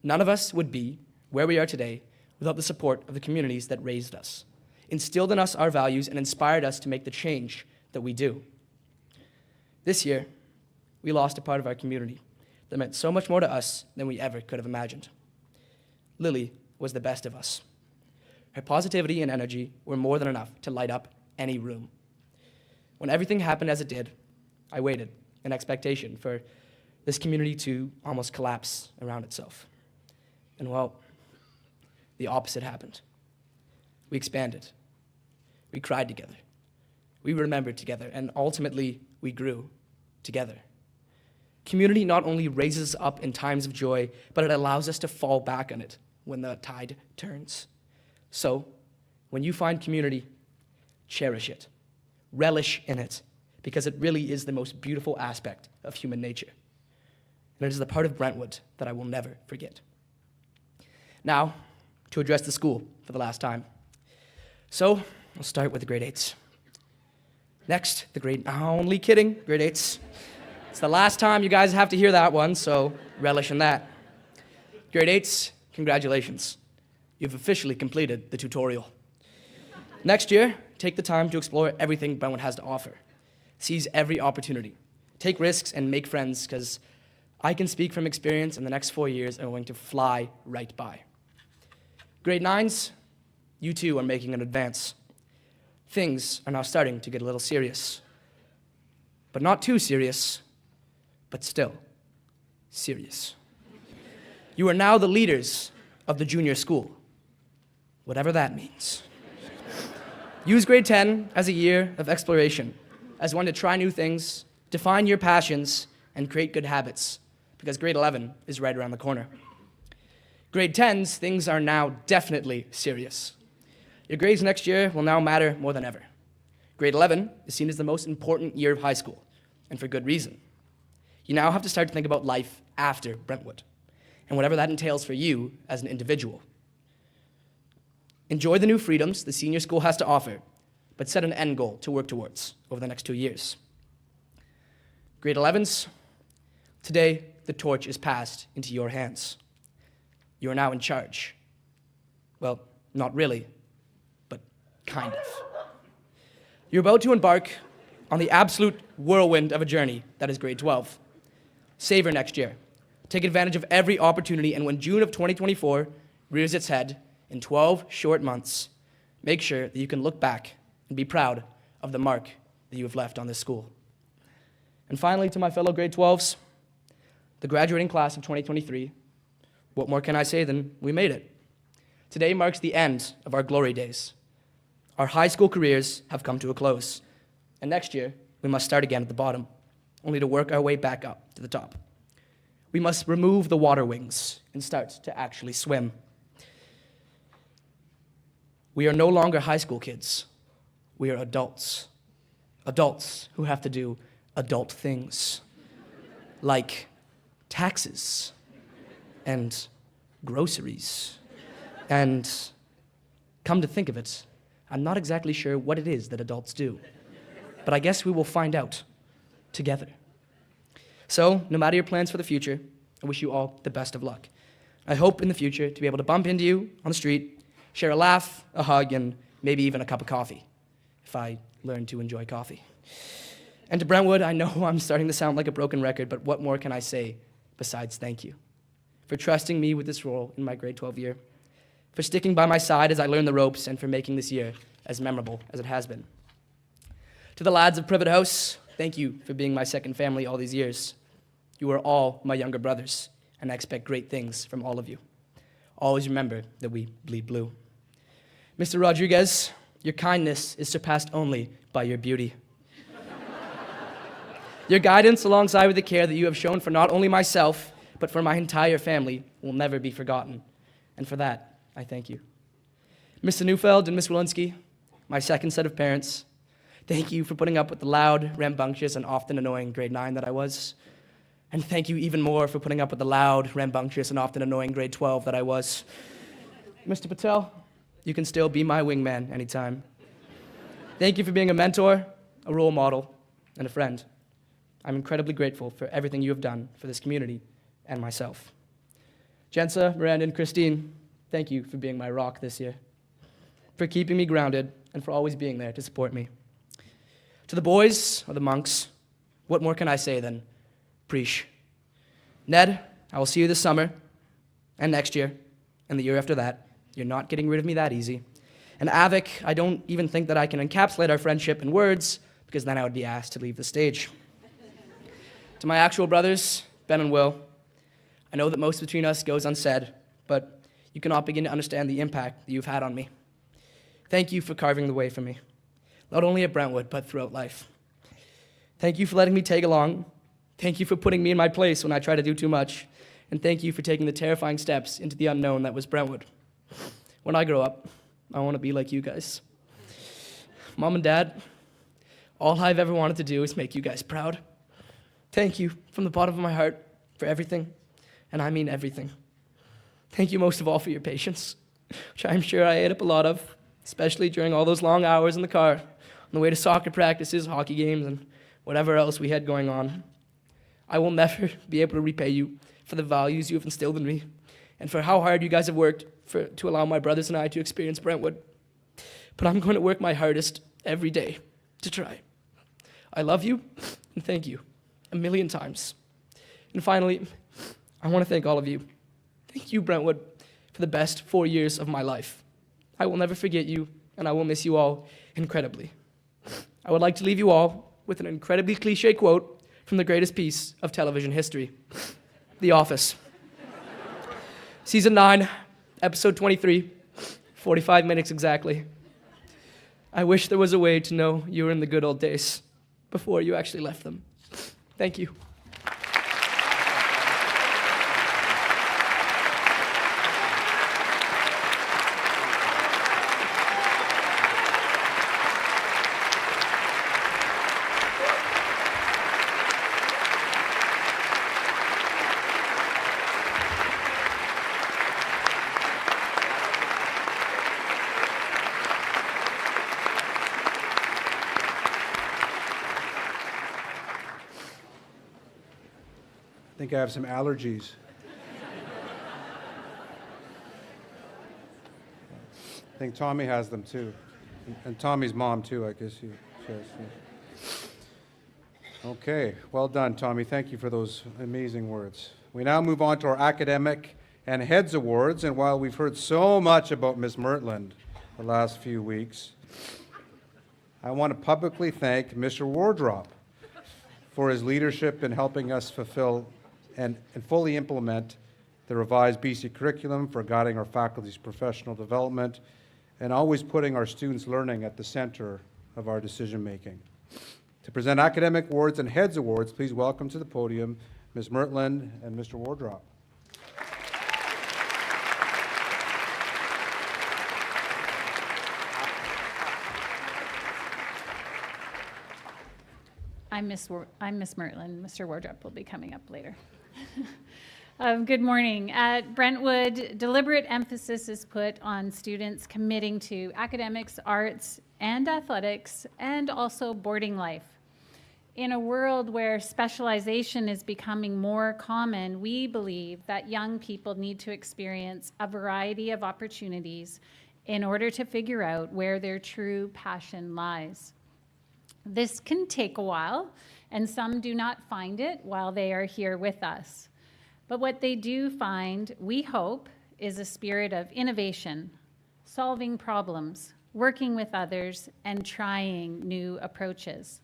None of us would be where we are today without the support of the communities that raised us, instilled in us our values, and inspired us to make the change that we do. This year, we lost a part of our community that meant so much more to us than we ever could have imagined. Lily was the best of us. Her positivity and energy were more than enough to light up any room. When everything happened as it did, I waited in expectation for this community to almost collapse around itself. And well, the opposite happened. We expanded. We cried together. We remembered together, and ultimately, we grew together. Community not only raises us up in times of joy, but it allows us to fall back on it when the tide turns. So, when you find community, cherish it, relish in it, because it really is the most beautiful aspect of human nature. And it is the part of Brentwood that I will never forget. Now, to address the school for the last time. So, I'll start with the grade 8s. Next, the grade, only kidding, grade 8s. It's the last time you guys have to hear that one, so relish in that. Grade 8s, congratulations. You've officially completed the tutorial. Next year, take the time to explore everything Brentwood has to offer. Seize every opportunity. Take risks and make friends, because I can speak from experience, and the next 4 years are going to fly right by. Grade 9s, you too are making an advance. Things are now starting to get a little serious. But not too serious, but still serious. You are now the leaders of the junior school, whatever that means. Use grade 10 as a year of exploration, as one to try new things, define your passions, and create good habits, because grade 11 is right around the corner. Grade 10s, things are now definitely serious. Your grades next year will now matter more than ever. Grade 11 is seen as the most important year of high school, and for good reason. You now have to start to think about life after Brentwood. and whatever that entails for you as an individual. Enjoy the new freedoms the senior school has to offer, but set an end goal to work towards over the next 2 years. Grade 11s, today the torch is passed into your hands. You are now in charge. Well, not really, but kind of. You're about to embark on the absolute whirlwind of a journey that is grade 12. Savor next year. Take advantage of every opportunity, and when June of 2024 rears its head in 12 short months, make sure that you can look back and be proud of the mark that you have left on this school. And finally, to my fellow grade 12s, the graduating class of 2023, what more can I say than we made it? Today marks the end of our glory days. Our high school careers have come to a close, and next year we must start again at the bottom, only to work our way back up to the top. We must remove the water wings and start to actually swim. We are no longer high school kids. We are adults. Adults who have to do adult things, like taxes and groceries. And come to think of it, I'm not exactly sure what it is that adults do, but I guess we will find out together. So, no matter your plans for the future, I wish you all the best of luck. I hope in the future to be able to bump into you on the street, share a laugh, a hug, and maybe even a cup of coffee, if I learn to enjoy coffee. And to Brentwood, I know I'm starting to sound like a broken record, but what more can I say besides thank you for trusting me with this role in my grade 12 year, for sticking by my side as I learn the ropes, and for making this year as memorable as it has been. To the lads of Privet House, thank you for being my second family all these years. You are all my younger brothers, and I expect great things from all of you. Always remember that we bleed blue. Mr. Rodriguez, your kindness is surpassed only by your beauty. Your guidance, alongside with the care that you have shown for not only myself, but for my entire family, will never be forgotten. And for that, I thank you. Mr. Neufeld and Miss Walensky, my second set of parents, thank you for putting up with the loud, rambunctious, and often annoying grade 9 that I was. And thank you even more for putting up with the loud, rambunctious, and often annoying grade 12 that I was. Mr. Patel, you can still be my wingman anytime. Thank you for being a mentor, a role model, and a friend. I'm incredibly grateful for everything you have done for this community and myself. Jensa, Miranda, and Christine, thank you for being my rock this year, for keeping me grounded, and for always being there to support me. To the boys, or the monks, what more can I say than preach? Ned, I will see you this summer, and next year, and the year after that. You're not getting rid of me that easy. And Avik, I don't even think that I can encapsulate our friendship in words, because then I would be asked to leave the stage. To my actual brothers, Ben and Will, I know that most between us goes unsaid, but you cannot begin to understand the impact that you've had on me. Thank you for carving the way for me, not only at Brentwood, but throughout life. Thank you for letting me tag along. Thank you for putting me in my place when I try to do too much. And thank you for taking the terrifying steps into the unknown that was Brentwood. When I grow up, I want to be like you guys. Mom and Dad, all I've ever wanted to do is make you guys proud. Thank you from the bottom of my heart for everything, and I mean everything. Thank you most of all for your patience, which I'm sure I ate up a lot of, especially during all those long hours in the car, on the way to soccer practices, hockey games, and whatever else we had going on. I will never be able to repay you for the values you have instilled in me, and for how hard you guys have worked to allow my brothers and I to experience Brentwood. But I'm going to work my hardest every day to try. I love you, and thank you. 1,000,000 times. And finally, I want to thank all of you. Thank you, Brentwood, for the best 4 years of my life. I will never forget you, and I will miss you all incredibly. I would like to leave you all with an incredibly cliche quote from the greatest piece of television history, The Office. Season 9, episode 23, 45 minutes exactly. I wish there was a way to know you were in the good old days before you actually left them. Thank you. think I have some allergies. I think Tommy has them too. And Tommy's mom too, I guess she has. Yeah. Okay, well done, Tommy. Thank you for those amazing words. We now move on to our academic and heads awards. And while we've heard so much about Ms. Mertland the last few weeks, I want to publicly thank Mr. Wardrop for his leadership in helping us fulfill and fully implement the revised BC curriculum, for guiding our faculty's professional development, and always putting our students' learning at the center of our decision-making. To present academic awards and heads awards, please welcome to the podium Ms. Mertland and Mr. Wardrop. I'm Miss Mertland. Mr. Wardrop will be coming up later. Good morning. At Brentwood, deliberate emphasis is put on students committing to academics, arts, and athletics, and also boarding life. In a world where specialization is becoming more common, we believe that young people need to experience a variety of opportunities in order to figure out where their true passion lies. This can take a while, and some do not find it while they are here with us. But what they do find, we hope, is a spirit of innovation, solving problems, working with others, and trying new approaches.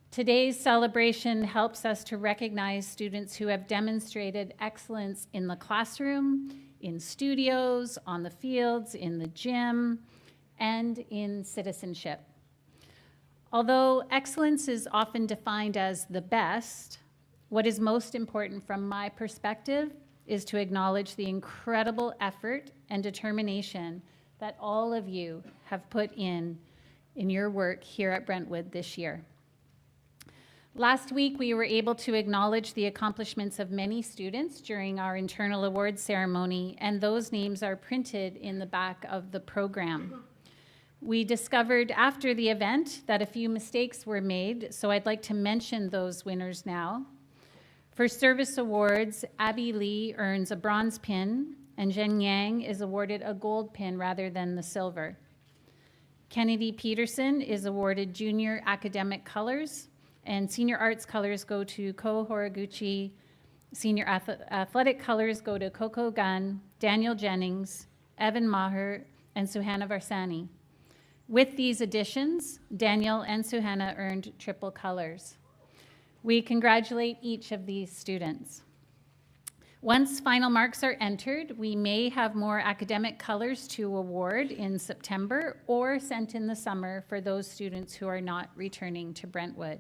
Today's celebration helps us to recognize students who have demonstrated excellence in the classroom, in studios, on the fields, in the gym, and in citizenship. Although excellence is often defined as the best, what is most important from my perspective is to acknowledge the incredible effort and determination that all of you have put in your work here at Brentwood this year. Last week, we were able to acknowledge the accomplishments of many students during our internal awards ceremony, and those names are printed in the back of the program. We discovered after the event that a few mistakes were made, so I'd like to mention those winners now. For service awards, Abby Lee earns a bronze pin, and Zhen Yang is awarded a gold pin rather than the silver. Kennedy Peterson is awarded junior academic colors, and senior arts colors go to Ko Horiguchi, senior athletic colors go to Coco Gunn, Daniel Jennings, Evan Maher, and Suhana Varsani. With these additions, Daniel and Suhana earned triple colors. We congratulate each of these students. Once final marks are entered, we may have more academic colors to award in September or sent in the summer for those students who are not returning to Brentwood.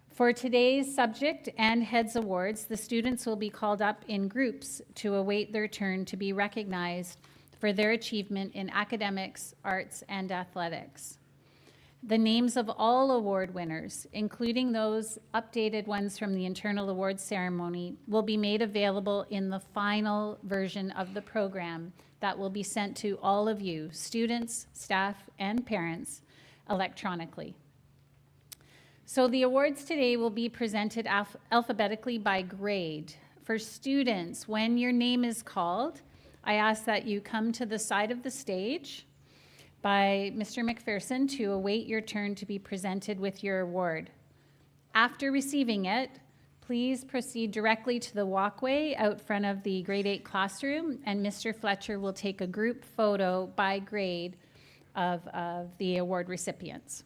For today's subject and heads awards, the students will be called up in groups to await their turn to be recognized for their achievement in academics, arts, and athletics. The names of all award winners, including those updated ones from the internal awards ceremony, will be made available in the final version of the program that will be sent to all of you, students, staff, and parents, electronically. So the awards today will be presented alphabetically by grade. For students, when your name is called, I ask that you come to the side of the stage by Mr. McPherson to await your turn to be presented with your award. After receiving it, please proceed directly to the walkway out front of the grade 8 classroom, and Mr. Fletcher will take a group photo by grade of the award recipients.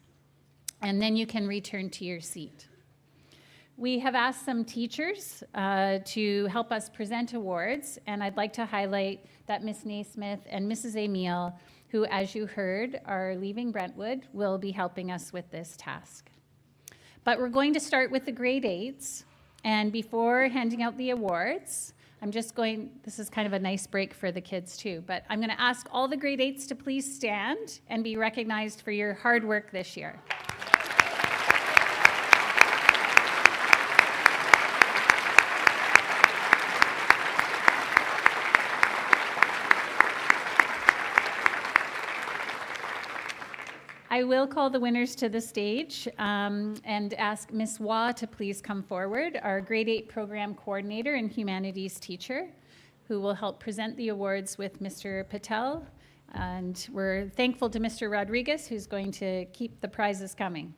And then you can return to your seat. We have asked some teachers to help us present awards, and I'd like to highlight that Ms. Naismith and Mrs. Emile, who, as you heard, are leaving Brentwood, will be helping us with this task. But we're going to start with the grade 8s, and before handing out the awards, this is kind of a nice break for the kids too, but I'm going to ask all the grade 8s to please stand and be recognized for your hard work this year. I will call the winners to the stage and ask Ms. Waugh to please come forward, our grade 8 program coordinator and humanities teacher, who will help present the awards with Mr. Patel. And we're thankful to Mr. Rodriguez, who's going to keep the prizes coming.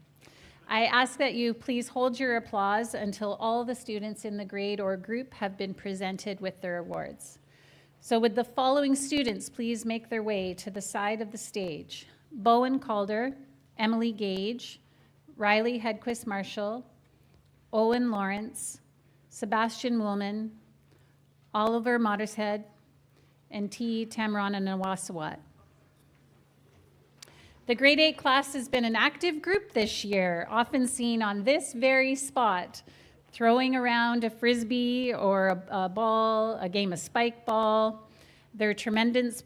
I ask that you please hold your applause until all the students in the grade or group have been presented with their awards. So would the following students please make their way to the side of the stage? Bowen Calder, Emily Gage, Riley Hedquist Marshall, Owen Lawrence, Sebastian Woolman, Oliver Mottershead, and T. Tamrana Nawasawat. The grade 8 class has been an active group this year, often seen on this very spot, throwing around a frisbee or a ball, a game of spike ball. Their tremendous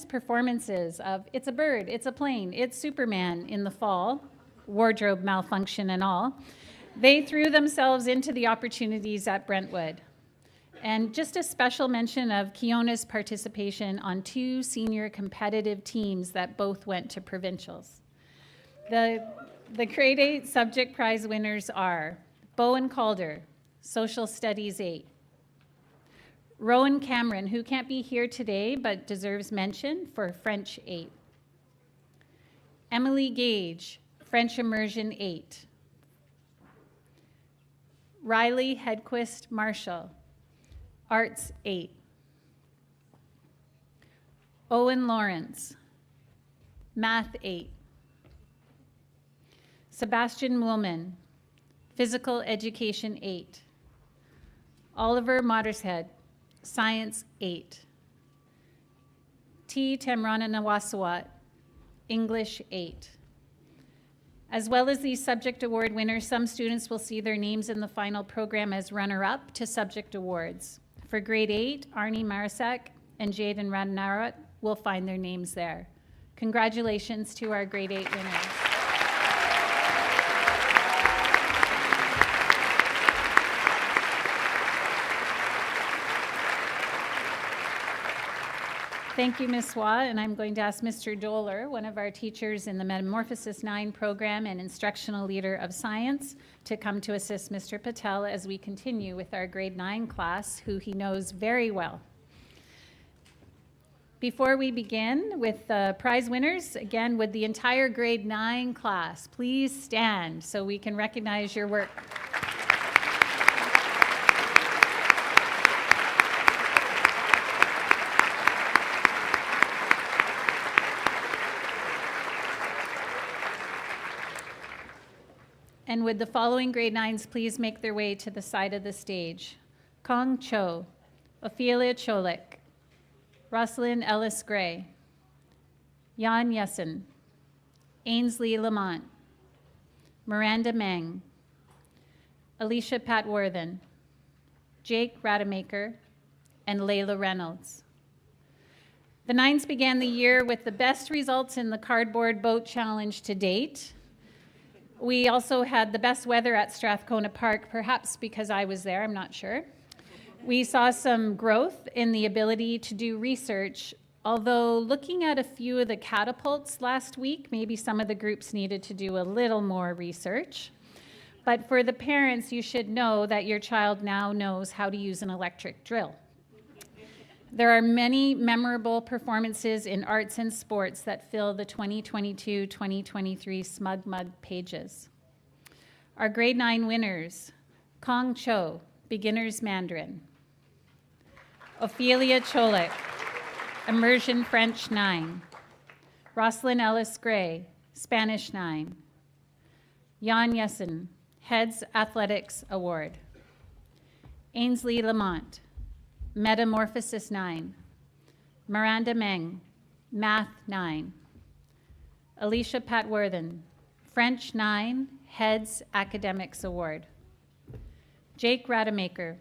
performances of It's a Bird, It's a Plane, It's Superman in the fall, wardrobe malfunction and all. They threw themselves into the opportunities at Brentwood. And just a special mention of Kiona's participation on 2 senior competitive teams that both went to provincials. The grade 8 subject prize winners are Bowen Calder, Social Studies 8. Rowan Cameron, who can't be here today but deserves mention, for French 8. Emily Gage, French Immersion 8. Riley Hedquist Marshall, Arts 8. Owen Lawrence, Math 8. Sebastian Woolman, Physical Education 8. Oliver Mottershead, Science 8. T. Tamrana Nawasawat, English 8. As well as these subject award winners, some students will see their names in the final program as runner-up to subject awards. For grade 8, Arnie Marasak and Jaden Radnarat will find their names there. Congratulations to our grade 8 winners. Thank you, Ms. Waugh, and I'm going to ask Mr. Doler, one of our teachers in the Metamorphosis 9 program and instructional leader of science, to come to assist Mr. Patel as we continue with our grade 9 class, who he knows very well. Before we begin with the prize winners, again, would the entire grade 9 class please stand so we can recognize your work. And would the following grade 9s please make their way to the side of the stage? Kong Cho, Ophelia Cholik, Rosalind Ellis Gray, Jan Yessen, Ainsley Lamont, Miranda Meng, Alicia Patworthen, Jake Rademacher, and Layla Reynolds. The 9s began the year with the best results in the cardboard boat challenge to date. We also had the best weather at Strathcona Park, perhaps because I was there, I'm not sure. We saw some growth in the ability to do research, although looking at a few of the catapults last week, maybe some of the groups needed to do a little more research. But for the parents, you should know that your child now knows how to use an electric drill. There are many memorable performances in arts and sports that fill the 2022-2023 Smug Mug pages. Our grade 9 winners: Kong Cho, Beginner's Mandarin; Ophelia Cholik, Immersion French 9; Rosalind Ellis Gray, Spanish 9; Jan Yessen, Heads Athletics Award; Ainsley Lamont, Metamorphosis 9; Miranda Meng, Math 9; Alicia Patworthen, French 9, Heads Academics Award; Jake Rademacher,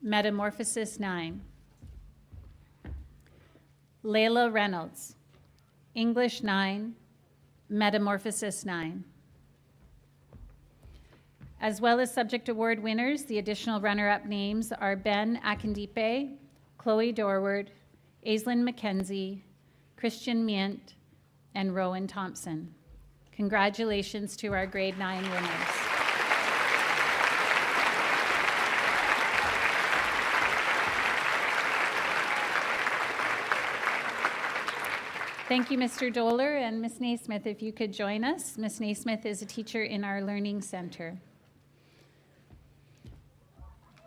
Metamorphosis 9; Layla Reynolds, English 9, Metamorphosis 9. As well as subject award winners, the additional runner-up names are Ben Akindipe, Chloe Dorward, Aislinn McKenzie, Christian Mient, and Rowan Thompson. Congratulations to our grade 9 winners. Thank you, Mr. Doler, and Ms. Naismith, if you could join us. Ms. Naismith is a teacher in our Learning Center.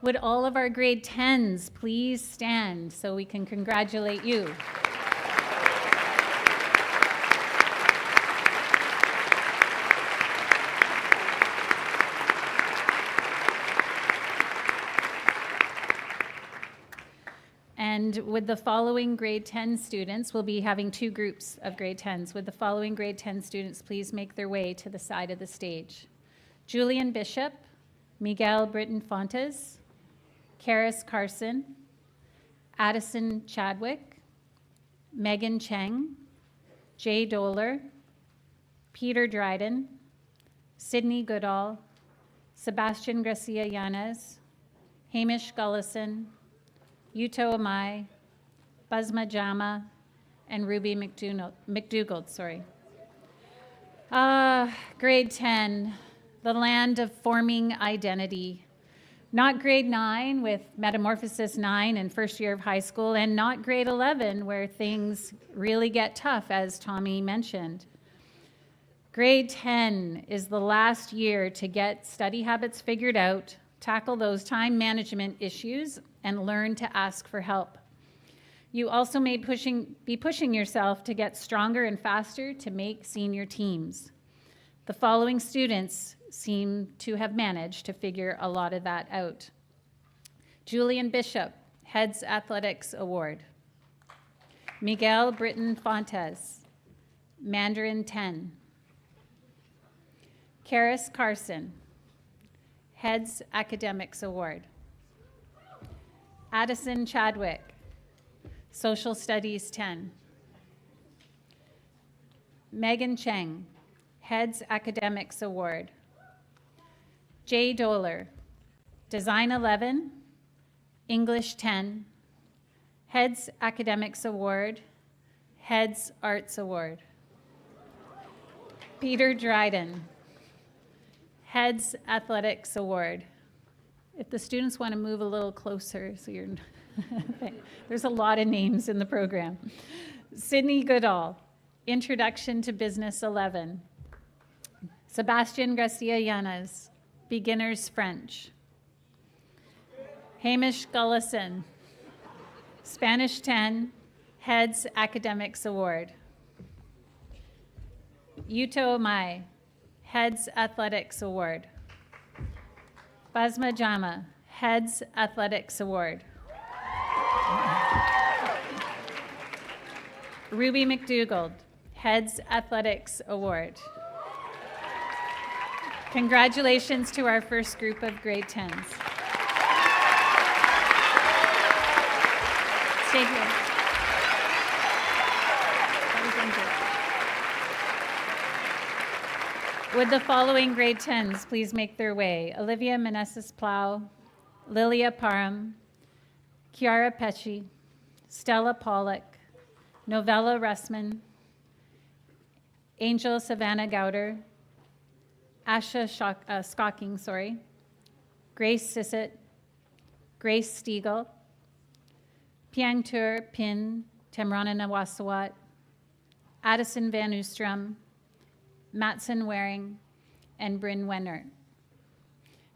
Would all of our grade 10s please stand so we can congratulate you? And with the following grade 10 students, we'll be having 2 groups of grade 10s. Would the following grade 10 students please make their way to the side of the stage? Julian Bishop, Miguel Britton-Fontes, Karis Carson, Addison Chadwick, Megan Cheng, Jay Doler, Peter Dryden, Sydney Goodall, Sebastian Gracia Yanez, Hamish Gullison, Yuto Amai, Basma Jama, and Ruby McDougald. Grade 10, the land of forming identity. Not grade 9 with Metamorphosis 9 and first year of high school, and not grade 11 where things really get tough, as Tommy mentioned. Grade 10 is the last year to get study habits figured out, tackle those time management issues, and learn to ask for help. You also may be pushing yourself to get stronger and faster to make senior teams. The following students seem to have managed to figure a lot of that out. Julian Bishop, Heads Athletics Award. Miguel Britton-Fontes, Mandarin 10. Karis Carson, Heads Academics Award. Addison Chadwick, Social Studies 10. Megan Cheng, Heads Academics Award. Jay Doler, Design 11, English 10, Heads Academics Award, Heads Arts Award. Peter Dryden, Heads Athletics Award. If the students want to move a little closer, so you're, there's a lot of names in the program. Sydney Goodall, Introduction to Business 11. Sebastian Garcia Yanez, Beginners French. Hamish Gullison, Spanish 10, Heads Academics Award. Yuto Amai, Heads Athletics Award. Basma Jama, Heads Athletics Award. Ruby McDougald, Heads Athletics Award. Congratulations to our first group of grade 10s. Stay here. Would the following grade 10s please make their way? Olivia Meneses-Plow, Lilia Parham, Kiara Pesci, Stella Pollock, Novella Russman, Angel Savannah Gowder, Asha Skocking, Grace Sissett, Grace Stiegel, Piang Tur Pin Temrana Nawasawat, Addison Van Oostrom, Matson Waring, and Bryn Wenner.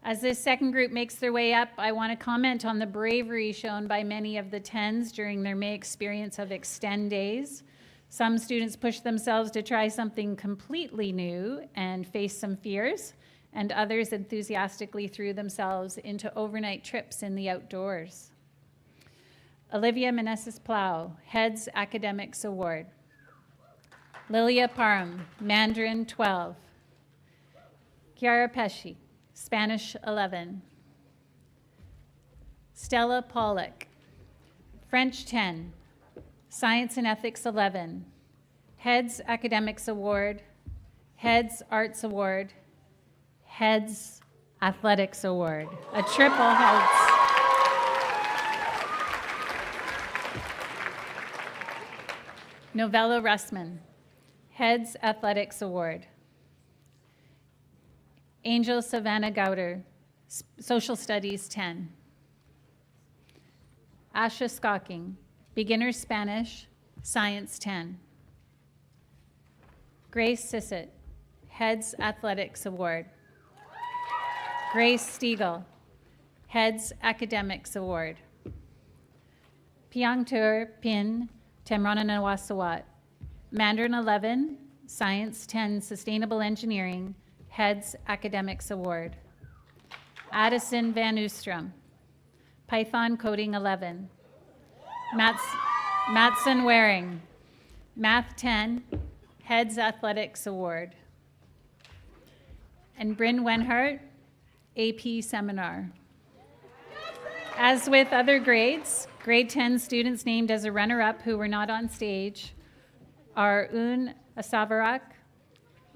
As this second group makes their way up, I want to comment on the bravery shown by many of the 10s during their May experience of Extend Days. Some students pushed themselves to try something completely new and face some fears, and others enthusiastically threw themselves into overnight trips in the outdoors. Olivia Meneses-Plow, Heads Academics Award. Lilia Parham, Mandarin 12. Kiara Pesci, Spanish 11. Stella Pollock, French 10, Science and Ethics 11, Heads Academics Award, Heads Arts Award, Heads Athletics Award, a triple Heads. Novella Russman, Heads Athletics Award. Angel Savannah Gowder, Social Studies 10. Asha Skocking, Beginner Spanish, Science 10. Grace Sissett, Heads Athletics Award. Grace Stiegel, Heads Academics Award. Piangtur Pin Temrananawasawat, Mandarin 11, Science 10, Sustainable Engineering, Heads Academics Award. Addison Van Oostrom, Python Coding 11. Matson Waring, Math 10, Heads Athletics Award. And Bryn Wenhart, AP Seminar. As with other grades, grade 10 students named as a runner-up who were not on stage are Un Asavarak,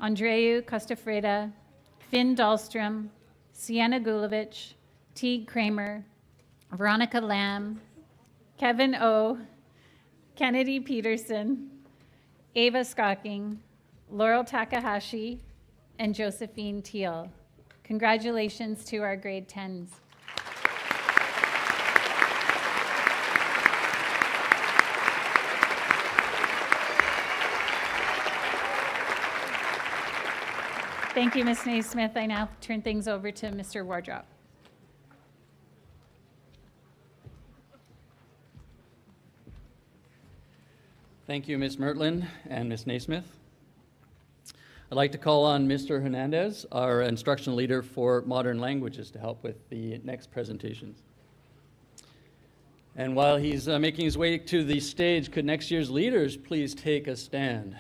Andreu Costafreda, Finn Dahlstrom, Sienna Gulovich, Teague Kramer, Veronica Lamb, Kevin O, Kennedy Peterson, Ava Skocking, Laurel Takahashi, and Josephine Teal. Congratulations to our grade 10s. Thank you, Ms. Naismith. I now turn things over to Mr. Wardrop. Thank you, Ms. Mertland and Ms. Naismith. I'd like to call on Mr. Hernandez, our instructional leader for modern languages, to help with the next presentations. And while he's making his way to the stage, could next year's leaders please take a stand?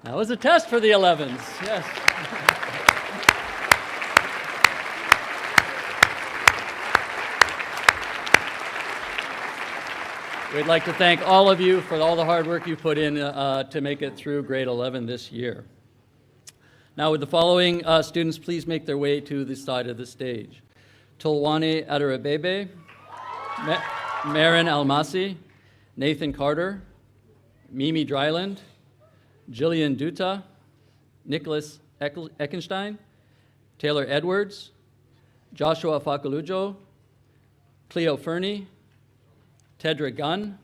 That was a test for the 11s, yes. We'd like to thank all of you for all the hard work you put in to make it through grade 11 this year. Now, would the following students please make their way to the side of the stage? Tulwani Adarabebe, Marin Almasi, Nathan Carter, Mimi Dryland, Jillian Duta, Nicholas Eckenstein, Taylor Edwards, Joshua Fakalujo, Cleo Fernie, Tedra Gunn,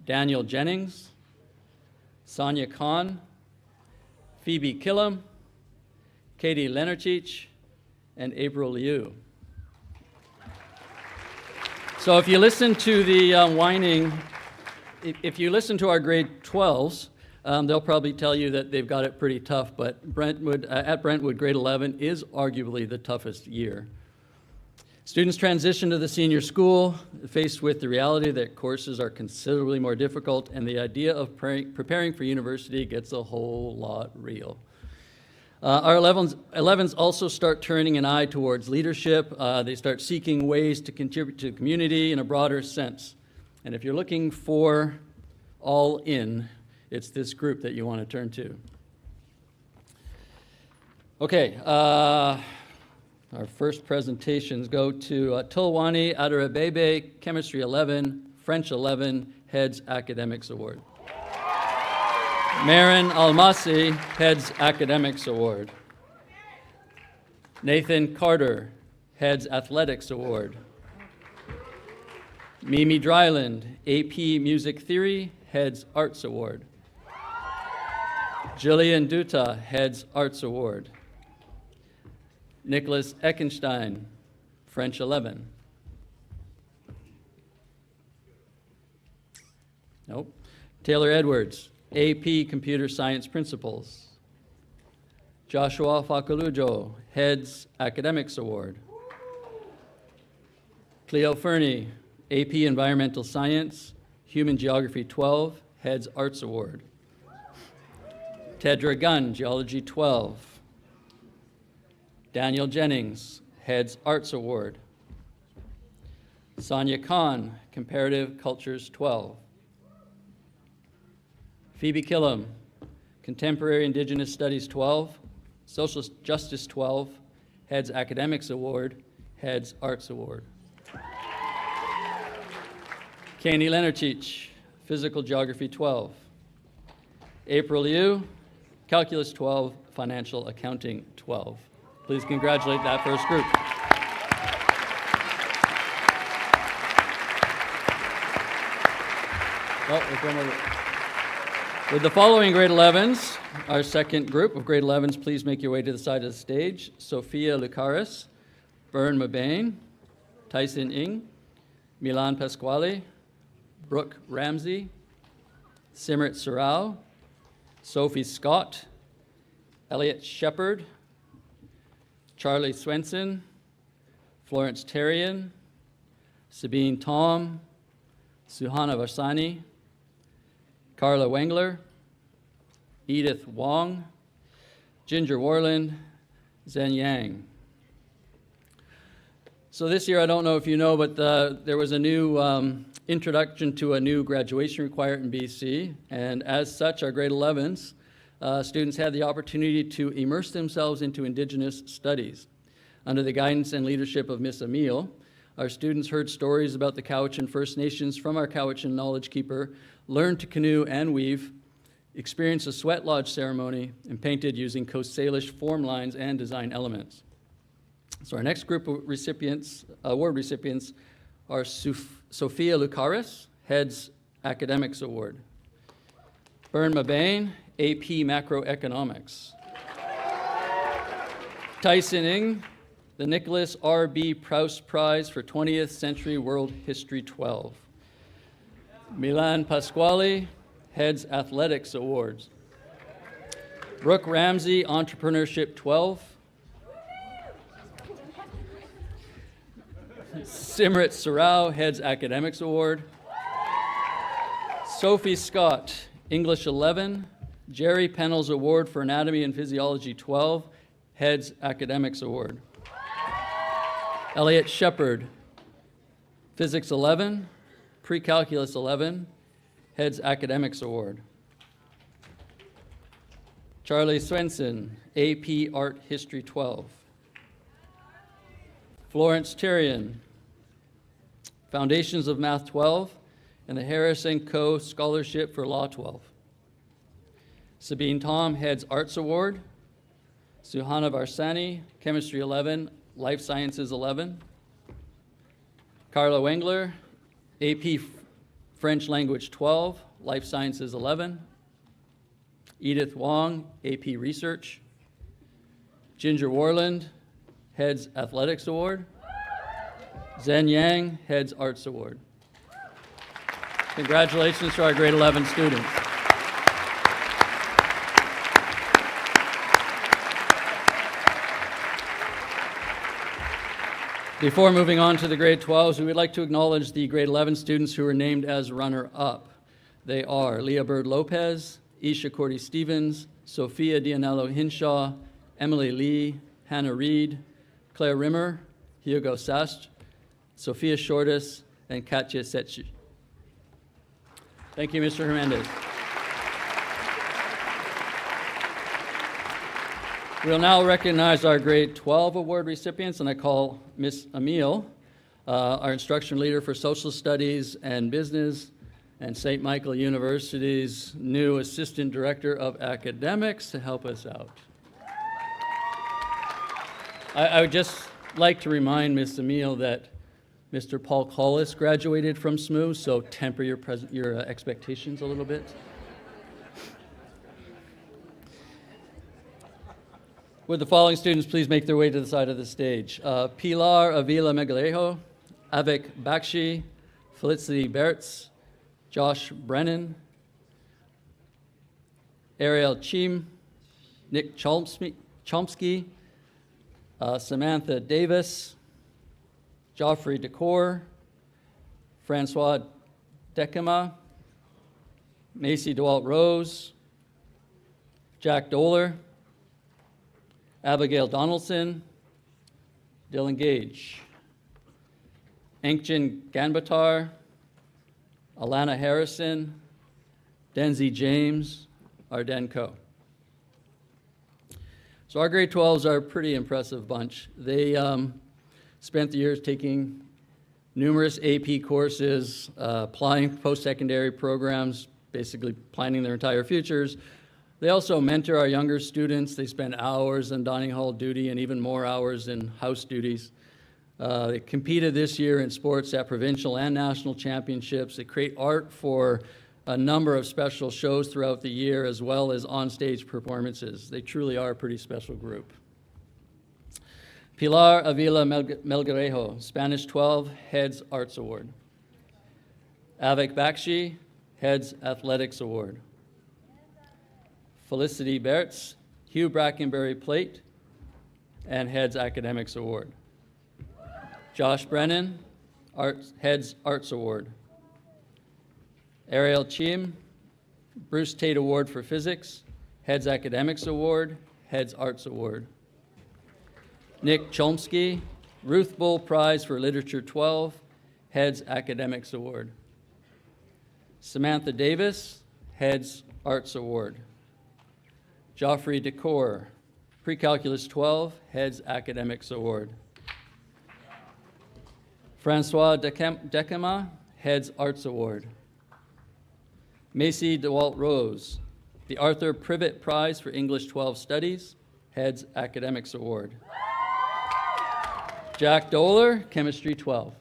Daniel Jennings, Sonia Khan, Phoebe Killam, Katie Lenarchich, and April Liu. So if you listen to the whining, if you listen to our grade 12s, they'll probably tell you that they've got it pretty tough, but at Brentwood, grade 11 is arguably the toughest year. Students transition to the senior school, faced with the reality that courses are considerably more difficult, and the idea of preparing for university gets a whole lot real. Our 11s also start turning an eye towards leadership. They start seeking ways to contribute to the community in a broader sense. And if you're looking for all in, it's this group that you want to turn to. Okay, our first presentations go to Tulwani Adarabebe, Chemistry 11, French 11, Heads Academics Award. Marin Almasi, Heads Academics Award. Nathan Carter, Heads Athletics Award. Mimi Dryland, AP Music Theory, Heads Arts Award. Jillian Duta, Heads Arts Award. Nicholas Eckenstein, French 11. Nope. Taylor Edwards, AP Computer Science Principles. Joshua Fakalujo, Heads Academics Award. Cleo Fernie, AP Environmental Science, Human Geography 12, Heads Arts Award. Tedra Gunn, Geology 12. Daniel Jennings, Heads Arts Award. Sonia Khan, Comparative Cultures 12. Phoebe Killam, Contemporary Indigenous Studies 12, Social Justice 12, Heads Academics Award, Heads Arts Award. Kani Lenarchich, Physical Geography 12. April Liu, Calculus 12, Financial Accounting 12. Please congratulate that first group. With the following grade 11s, our second group of grade 11s, please make your way to the side of the stage. Sophia Lucaris, Bern Mabane, Tyson Ing, Milan Pasquale, Brooke Ramsey, Simrit Sarau, Sophie Scott, Elliot Shepard, Charlie Swenson, Florence Terrian, Sabine Tom, Suhana Varsani, Carla Wengler, Edith Wong, Ginger Warland, Zhen Yang. So this year, I don't know if you know, but there was a new introduction to a new graduation requirement in BC, and as such, our grade 11s students had the opportunity to immerse themselves into Indigenous studies. Under the guidance and leadership of Miss Emile, our students heard stories about the Cowichan First Nations from our Cowichan knowledge keeper, learned to canoe and weave, experienced a sweat lodge ceremony, and painted using Coast Salish form lines and design elements. So our next group of recipients, award recipients, are Sophia Lucaris, Heads Academics Award. Bern Mabane, AP Macroeconomics. Tyson Ing, the Nicholas R.B. Proust Prize for 20th Century World History 12. Milan Pasquale, Heads Athletics Awards. Brooke Ramsey, Entrepreneurship 12. Simrit Sarau, Heads Academics Award. Sophie Scott, English 11. Jerry Pennell's Award for Anatomy and Physiology 12, Heads Academics Award. Elliot Shepard, Physics 11, Pre-Calculus 11, Heads Academics Award. Charlie Swenson, AP Art History 12. Florence Terrian, Foundations of Math 12, and the Harris & Co. Scholarship for Law 12. Sabine Tom, Heads Arts Award. Suhana Varsani, Chemistry 11, Life Sciences 11. Carla Wengler, AP French Language 12, Life Sciences 11. Edith Wong, AP Research. Ginger Warland, Heads Athletics Award. Zhen Yang, Heads Arts Award. Congratulations to our grade 11 students. Before moving on to the grade 12s, we would like to acknowledge the grade 11 students who were named as runner-up. They are Leah Bird Lopez, Isha Cordy Stevens, Sophia Dianello Hinshaw, Emily Lee, Hannah Reed, Claire Rimmer, Hugo Sast, Sophia Shortis, and Katya Setchi. Thank you, Mr. Hernandez. We'll now recognize our grade 12 award recipients, and I call Miss Emile, our instruction leader for social studies and business, and St. Michael University's new assistant director of academics, to help us out. I would just like to remind Miss Emile that Mr. Paul Collis graduated from SMU, so temper your expectations a little bit. Would the following students please make their way to the side of the stage? Pilar Avila Megalejo, Avik Bakshi, Felicity Bertz, Josh Brennan, Ariel Chim, Nick Chomsky, Samantha Davis, Joffrey Decor, Francois Dekema, Macy DeWalt Rose, Jack Doler, Abigail Donaldson, Dylan Gage, Ankjin Ganbatar, Alana Harrison, Denzi James, Arden Ko. So our grade 12s are a pretty impressive bunch. They spent the years taking numerous AP courses, applying post-secondary programs, basically planning their entire futures, They also mentor our younger students. They spend hours in dining hall duty and even more hours in house duties. They competed this year in sports at provincial and national championships. They create art for a number of special shows throughout the year, as well as on-stage performances. They truly are a pretty special group. Pilar Avila Melgarejo, Spanish 12, Heads Arts Award. Avik Bakshi, Heads Athletics Award. Felicity Bertz, Hugh Brackenbury Plate, and Heads Academics Award. Josh Brennan, Heads Arts Award. Ariel Chim, Bruce Tate Award for Physics, Heads Academics Award, Heads Arts Award. Nick Chomsky, Ruth Bull Prize for Literature 12, Heads Academics Award. Samantha Davis, Heads Arts Award. Joffrey Decor, Pre-Calculus 12, Heads Academics Award. Francois Decama, Heads Arts Award. Macy DeWalt Rose, the Arthur Privet Prize for English 12 Studies, Heads Academics Award. Jack Doler, Chemistry 12.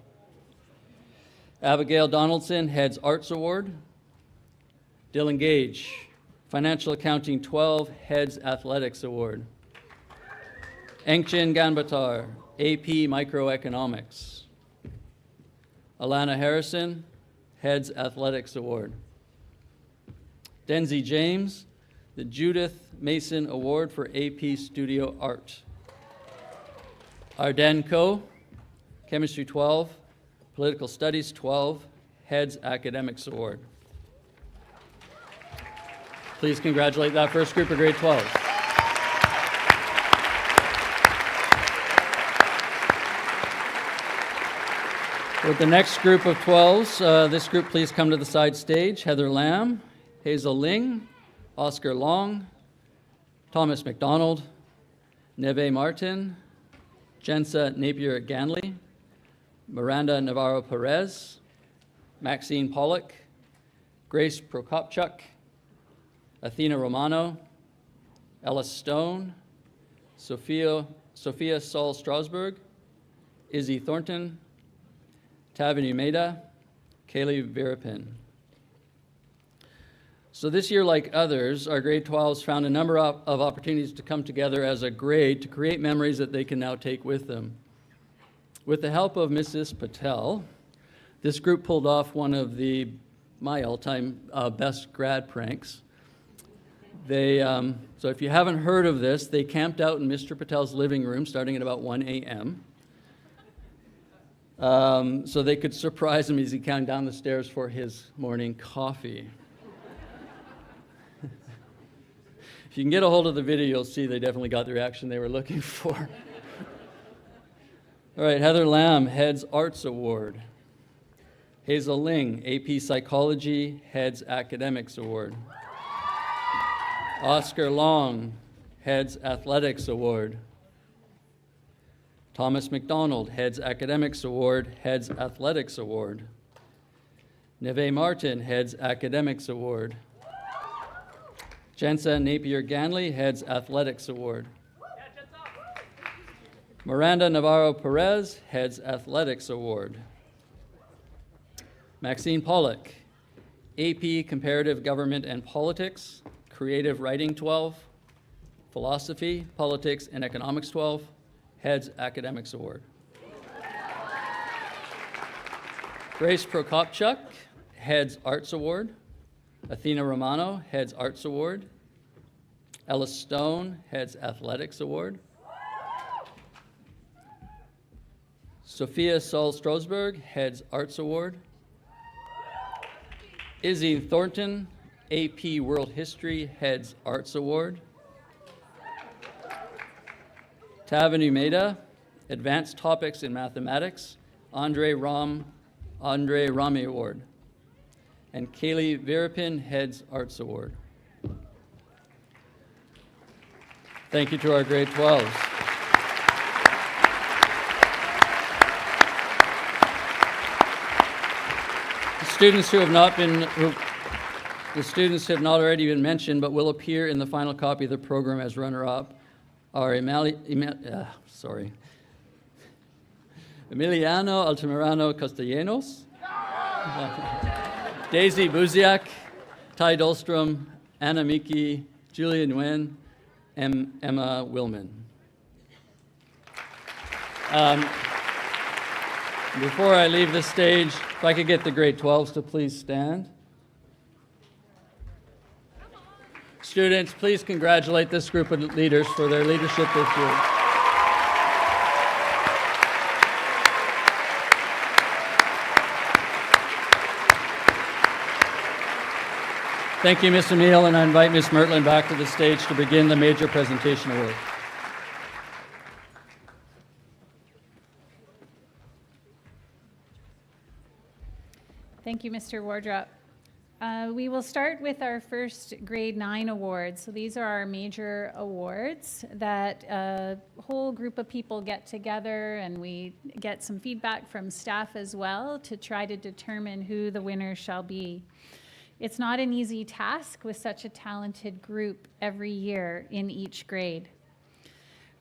Abigail Donaldson, Heads Arts Award. Dylan Gage, Financial Accounting 12, Heads Athletics Award. Engchin Ganbatar, AP Microeconomics. Alana Harrison, Heads Athletics Award. Denzi James, the Judith Mason Award for AP Studio Art. Arden Ko, Chemistry 12, Political Studies 12, Heads Academics Award. Please congratulate that first group of grade 12s. With the next group of 12s, this group please come to the side stage. Heather Lamb, Hazel Ling, Oscar Long, Thomas McDonald, Neve Martin, Jensa Napier Ganley, Miranda Navarro Perez, Maxine Pollock, Grace Prokopchuk, Athena Romano, Ella Stone, Sophia Saul Strasberg, Izzy Thornton, Tavin Umeda, Kaylee Virapin. So this year, like others, our grade 12s found a number of opportunities to come together as a grade to create memories that they can now take with them. With the help of Mrs. Patel, this group pulled off one of my all-time best grad pranks. So if you haven't heard of this, they camped out in Mr. Patel's living room starting at about 1 a.m. So they could surprise him as he came down the stairs for his morning coffee. If you can get a hold of the video, you'll see they definitely got the reaction they were looking for. All right, Heather Lamb, Heads Arts Award. Hazel Ling, AP Psychology, Heads Academics Award. Oscar Long, Heads Athletics Award. Thomas McDonald, Heads Academics Award, Heads Athletics Award. Neve Martin, Heads Academics Award. Jensa Napier Ganley, Heads Athletics Award. Miranda Navarro Perez, Heads Athletics Award. Maxine Pollock, AP Comparative Government and Politics, Creative Writing 12, Philosophy, Politics, and Economics 12, Heads Academics Award. Grace Prokopchuk, Heads Arts Award. Athena Romano, Heads Arts Award. Ella Stone, Heads Athletics Award. Sophia Saul Strasberg, Heads Arts Award. Izzy Thornton, AP World History, Heads Arts Award. Tavin Umeda, Advanced Topics in Mathematics, Andre Rami Award. And Kaylee Virapin, Heads Arts Award. Thank you to our grade 12s. The students who have not been, The students have not already been mentioned, but will appear in the final copy of the program as runner-up are Emiliano Altamirano Castellanos, Daisy Buziak, Ty Dahlstrom, Anna Miki, Julia Nguyen, and Emma Willman. Before I leave the stage, if I could get the grade 12s to please stand. Students, please congratulate this group of leaders for their leadership this year. Thank you, Ms. Emile, and I invite Ms. Mertland back to the stage to begin the major presentation award. Thank you, Mr. Wardrop. We will start with our first grade 9 awards. So these are our major awards that a whole group of people get together, and we get some feedback from staff as well to try to determine who the winner shall be. It's not an easy task with such a talented group every year in each grade.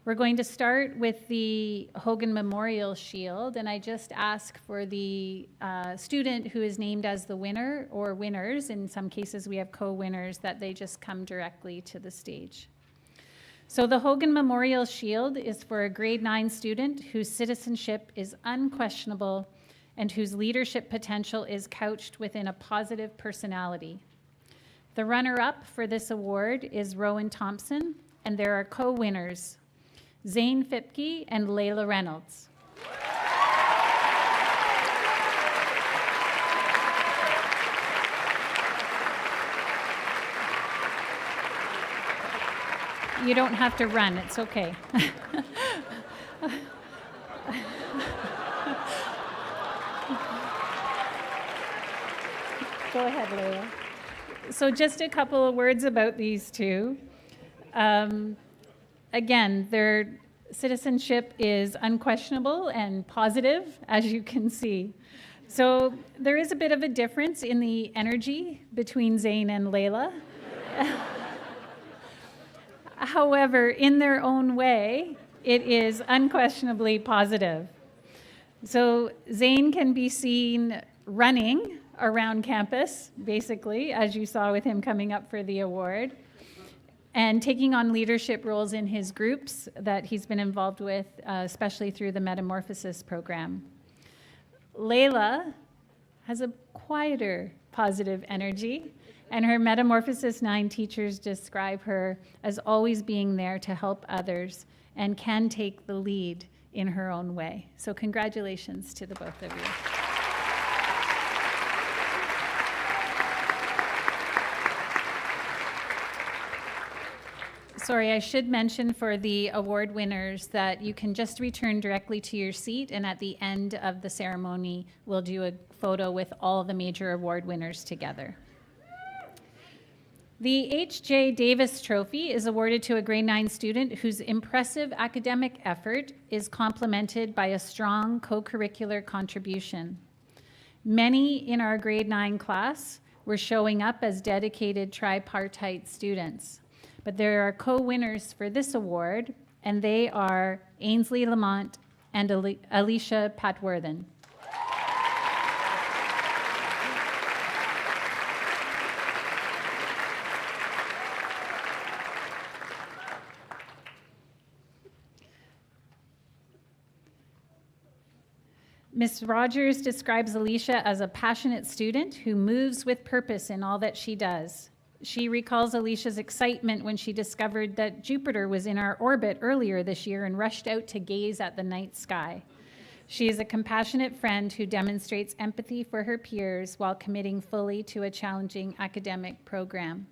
We're going to start with the Hogan Memorial Shield, and I just ask for the student who is named as the winner or winners, in some cases we have co-winners, that they just come directly to the stage. So the Hogan Memorial Shield is for a grade 9 student whose citizenship is unquestionable and whose leadership potential is couched within a positive personality. The runner-up for this award is Rowan Thompson, and there are co-winners, Zane Fipke and Layla Reynolds. You don't have to run, it's okay. Go ahead, Layla. So just a couple of words about these two. Again, their citizenship is unquestionable and positive, as you can see. So there is a bit of a difference in the energy between Zane and Layla. However, in their own way, it is unquestionably positive. So Zane can be seen running around campus, basically, as you saw with him coming up for the award, and taking on leadership roles in his groups that he's been involved with, especially through the Metamorphosis program. Layla has a quieter positive energy, and her Metamorphosis 9 teachers describe her as always being there to help others and can take the lead in her own way. So congratulations to the both of you. Sorry, I should mention for the award winners that you can just return directly to your seat, and at the end of the ceremony, we'll do a photo with all the major award winners together. The H.J. Davis Trophy is awarded to a grade 9 student whose impressive academic effort is complemented by a strong co-curricular contribution. Many in our grade 9 class were showing up as dedicated tripartite students. But there are co-winners for this award, and they are Ainsley Lamont and Alicia Patworthen. Ms. Rogers describes Alicia as a passionate student who moves with purpose in all that she does. She recalls Alicia's excitement when she discovered that Jupiter was in our orbit earlier this year and rushed out to gaze at the night sky. She is a compassionate friend who demonstrates empathy for her peers while committing fully to a challenging academic program.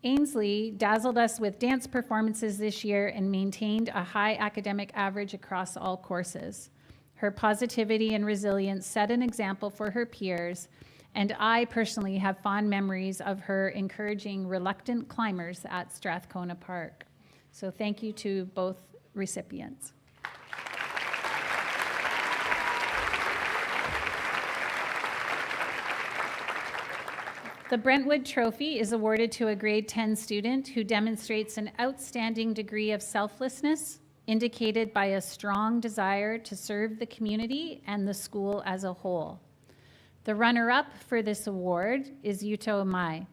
Ainsley dazzled us with dance performances this year and maintained a high academic average across all courses. Her positivity and resilience set an example for her peers, and I personally have fond memories of her encouraging reluctant climbers at Strathcona Park. So thank you to both recipients. The Brentwood Trophy is awarded to a grade 10 student who demonstrates an outstanding degree of selflessness, indicated by a strong desire to serve the community and the school as a whole. The runner-up for this award is Yuto Mai.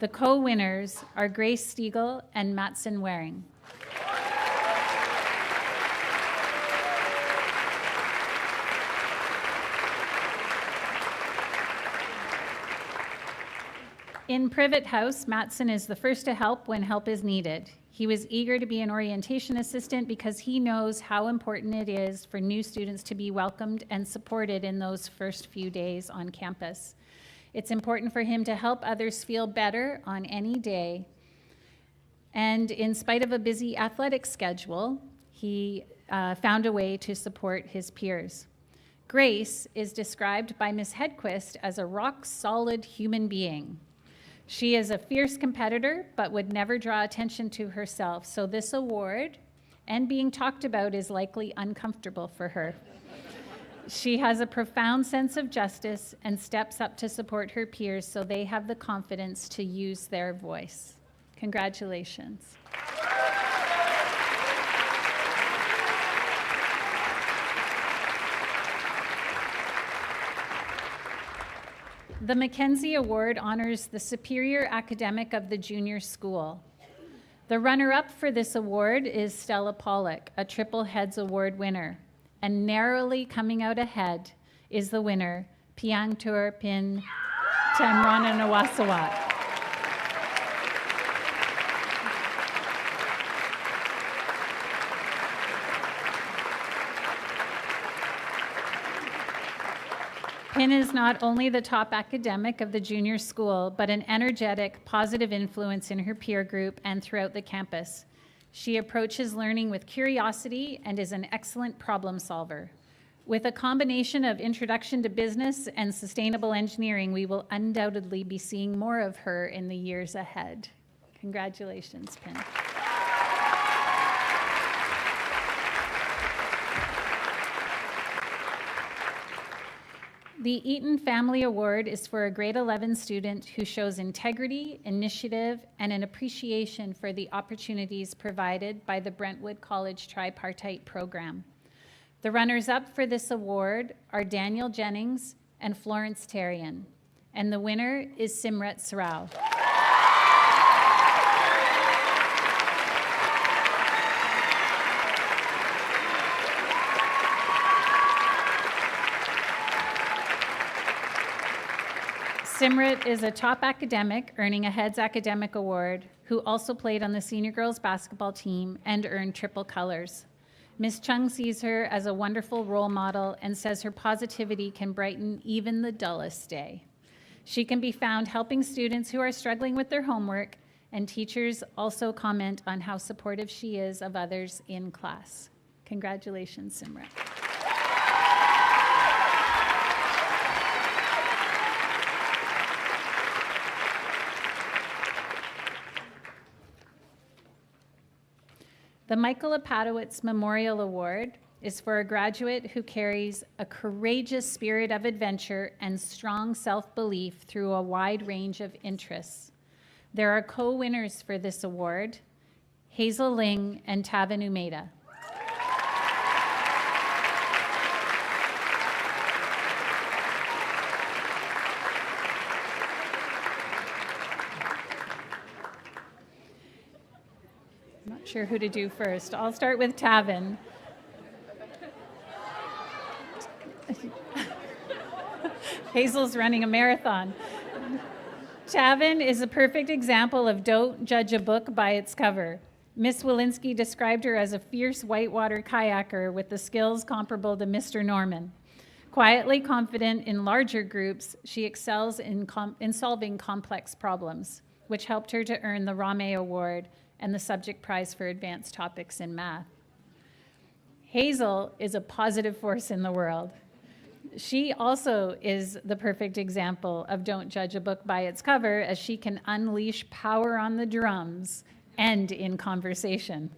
The co-winners are Grace Stiegel and Matson Waring. In Privet House, Matson is the first to help when help is needed. He was eager to be an orientation assistant because he knows how important it is for new students to be welcomed and supported in those first few days on campus. It's important for him to help others feel better on any day. And in spite of a busy athletic schedule, he found a way to support his peers. Grace is described by Ms. Hedquist as a rock-solid human being. She is a fierce competitor, but would never draw attention to herself. So this award and being talked about is likely uncomfortable for her. She has a profound sense of justice and steps up to support her peers so they have the confidence to use their voice. Congratulations. The Mackenzie Award honors the superior academic of the junior school. The runner-up for this award is Stella Pollock, a Triple Heads Award winner. And narrowly coming out ahead is the winner, Piangtur Pin Tamrana Nawasawat. Pin is not only the top academic of the junior school, but an energetic, positive influence in her peer group and throughout the campus. She approaches learning with curiosity and is an excellent problem solver. With a combination of introduction to business and sustainable engineering, we will undoubtedly be seeing more of her in the years ahead. Congratulations, Pin. The Eaton Family Award is for a grade 11 student who shows integrity, initiative, and an appreciation for the opportunities provided by the Brentwood College Tripartite Program. The runners-up for this award are Daniel Jennings and Florence Tarian, and the winner is Simrat Sarao. Simrat is a top academic earning a Heads Academic Award who also played on the senior girls basketball team and earned triple colors. Ms. Chung sees her as a wonderful role model and says her positivity can brighten even the dullest day. She can be found helping students who are struggling with their homework, and teachers also comment on how supportive she is of others in class. Congratulations, Simrat. The Michael Apatowitz Memorial Award is for a graduate who carries a courageous spirit of adventure and strong self-belief through a wide range of interests. There are co-winners for this award, Hazel Ling and Tavin Umeda. Sure who to do first. I'll start with Tavin. Hazel's running a marathon. Tavin is a perfect example of don't judge a book by its cover. Miss Walensky described her as a fierce whitewater kayaker with the skills comparable to Mr. Norman. Quietly confident in larger groups, she excels in solving complex problems, which helped her to earn the Rame Award and the subject prize for advanced topics in math. Hazel is a positive force in the world. She also is the perfect example of don't judge a book by its cover, as she can unleash power on the drums and in conversation.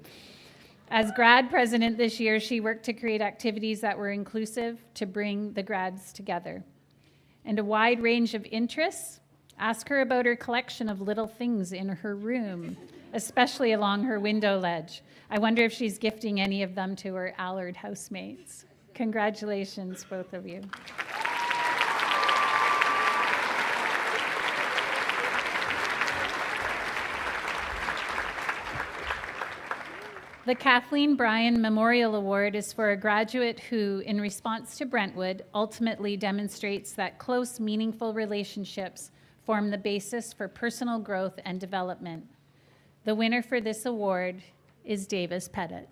As grad president this year, she worked to create activities that were inclusive to bring the grads together. And a wide range of interests, Ask her about her collection of little things in her room, especially along her window ledge. I wonder if she's gifting any of them to her Allard housemates. Congratulations, both of you. The Kathleen Bryan Memorial Award is for a graduate who, in response to Brentwood, ultimately demonstrates that close, meaningful relationships form the basis for personal growth and development. The winner for this award is Davis Pettit.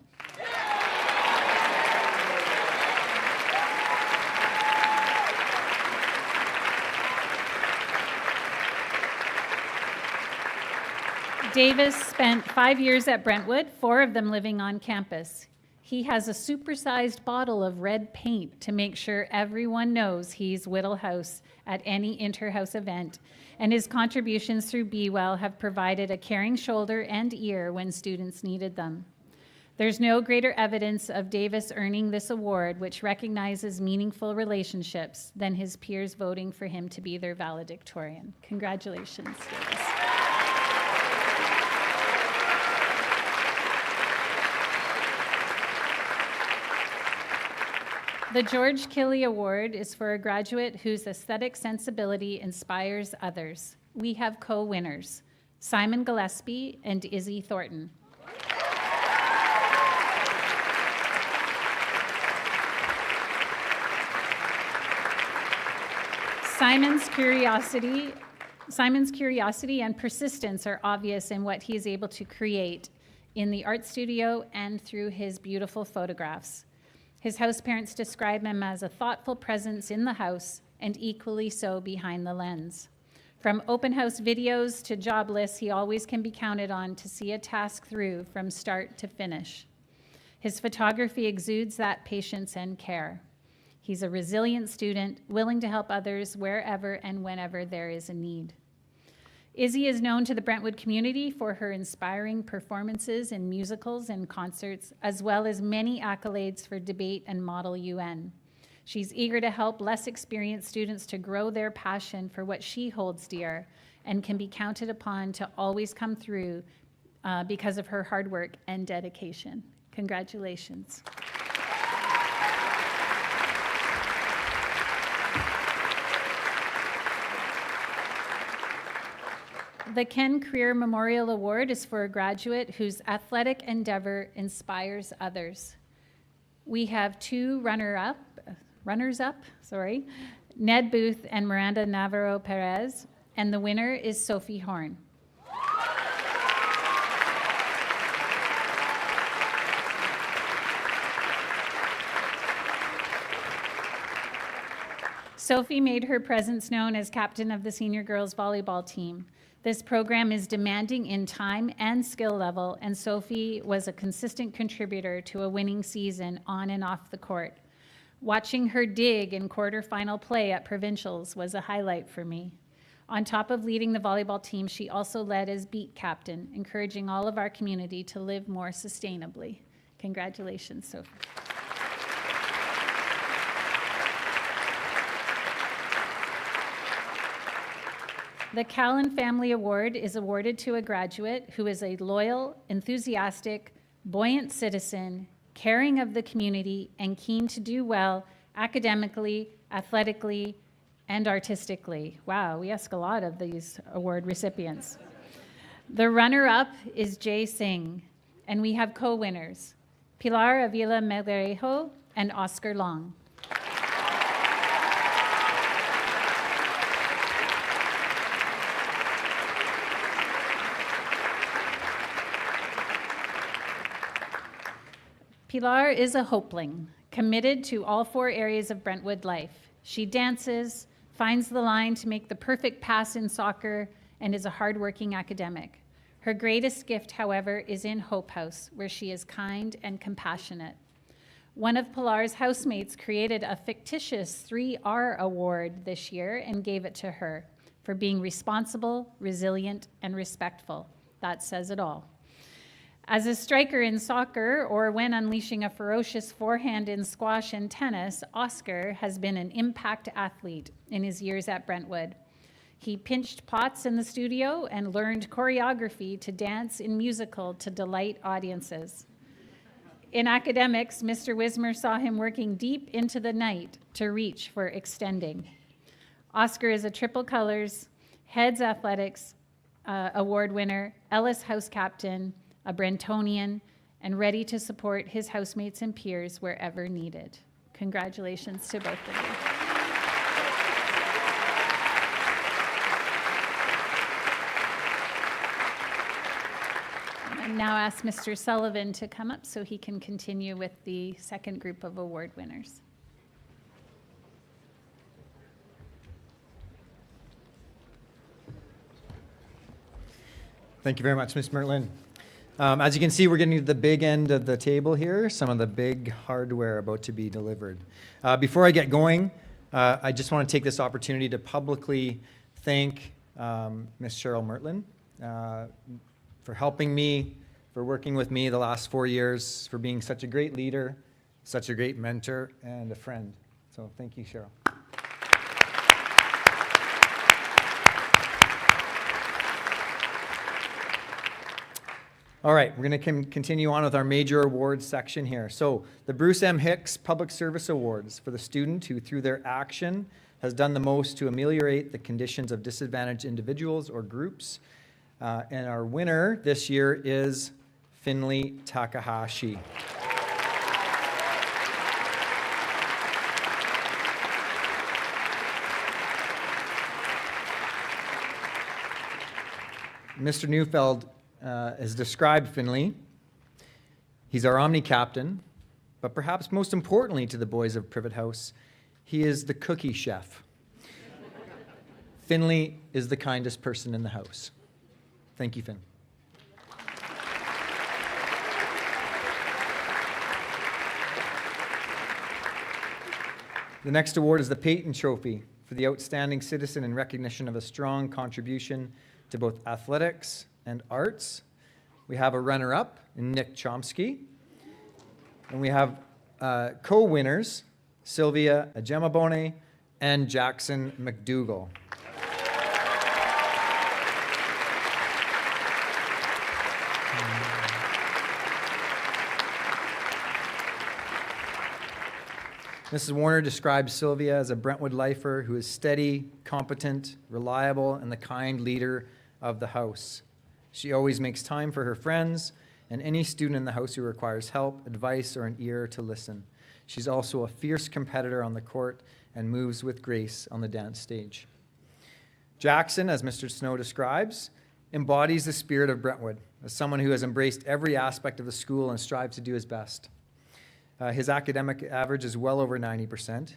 Davis spent 5 years at Brentwood, 4 of them living on campus. He has a supersized bottle of red paint to make sure everyone knows he's Whittle House at any inter-house event, and his contributions through Be Well have provided a caring shoulder and ear when students needed them. There's no greater evidence of Davis earning this award, which recognizes meaningful relationships, than his peers voting for him to be their valedictorian. Congratulations, Davis. The George Killey Award is for a graduate whose aesthetic sensibility inspires others. We have co-winners, Simon Gillespie and Izzy Thornton. Simon's curiosity and persistence are obvious in what he is able to create in the art studio and through his beautiful photographs. His house parents describe him as a thoughtful presence in the house and equally so behind the lens. From open house videos to job lists, he always can be counted on to see a task through from start to finish. His photography exudes that patience and care. He's a resilient student, willing to help others wherever and whenever there is a need. Izzy is known to the Brentwood community for her inspiring performances in musicals and concerts, as well as many accolades for debate and Model UN. She's eager to help less experienced students to grow their passion for what she holds dear and can be counted upon to always come through because of her hard work and dedication. Congratulations. The Ken Creer Memorial Award is for a graduate whose athletic endeavor inspires others. We have 2 runners-up, Ned Booth and Miranda Navarro Perez, and the winner is Sophie Horn. Sophie made her presence known as captain of the senior girls volleyball team. This program is demanding in time and skill level, and Sophie was a consistent contributor to a winning season on and off the court. Watching her dig in quarterfinal play at provincials was a highlight for me. On top of leading the volleyball team, she also led as beat captain, encouraging all of our community to live more sustainably. Congratulations, Sophie. The Callan Family Award is awarded to a graduate who is a loyal, enthusiastic, buoyant citizen, caring of the community, and keen to do well academically, athletically, and artistically. Wow, we ask a lot of these award recipients. The runner-up is Jay Singh, and we have co-winners, Pilar Avila Melgarejo and Oscar Long. Pilar is a hopeling, committed to all 4 areas of Brentwood life. She dances, finds the line to make the perfect pass in soccer, and is a hardworking academic. Her greatest gift, however, is in Hope House, where she is kind and compassionate. One of Pilar's housemates created a fictitious 3R award this year and gave it to her for being responsible, resilient, and respectful. That says it all. As a striker in soccer, or when unleashing a ferocious forehand in squash and tennis, Oscar has been an impact athlete in his years at Brentwood. He pinched pots in the studio and learned choreography to dance in musical to delight audiences. In academics, Mr. Wismer saw him working deep into the night to reach for extending. Oscar is a triple colors, heads athletics award winner, Ellis House captain, a Brentonian, and ready to support his housemates and peers wherever needed. Congratulations to both of you. I now ask Mr. Sullivan to come up so he can continue with the second group of award winners. Thank you very much, Ms. Mertlin. As you can see, we're getting to the big end of the table here, some of the big hardware about to be delivered. Before I get going, I just want to take this opportunity to publicly thank Ms. Cheryl Mertlin for helping me, for working with me the last 4 years, for being such a great leader, such a great mentor, and a friend. So thank you, Cheryl. All right, we're going to continue on with our major awards section here. So the Bruce M. Hicks Public Service Awards for the student who, through their action, has done the most to ameliorate the conditions of disadvantaged individuals or groups. And our winner this year is Finley Takahashi. Mr. Neufeld has described Finley. He's our Omni captain, but perhaps most importantly to the boys of Privet House, he is the cookie chef. Finley is the kindest person in the house. Thank you, Finn. The next award is the Peyton Trophy for the outstanding citizen in recognition of a strong contribution to both athletics and arts. We have a runner-up in Nick Chomsky. And we have co-winners, Sylvia Ajemabone and Jackson McDougall. Mrs. Warner describes Sylvia as a Brentwood lifer who is steady, competent, reliable, and the kind leader of the house. She always makes time for her friends and any student in the house who requires help, advice, or an ear to listen. She's also a fierce competitor on the court and moves with grace on the dance stage. Jackson, as Mr. Snow describes, embodies the spirit of Brentwood as someone who has embraced every aspect of the school and strives to do his best. His academic average is well over 90%.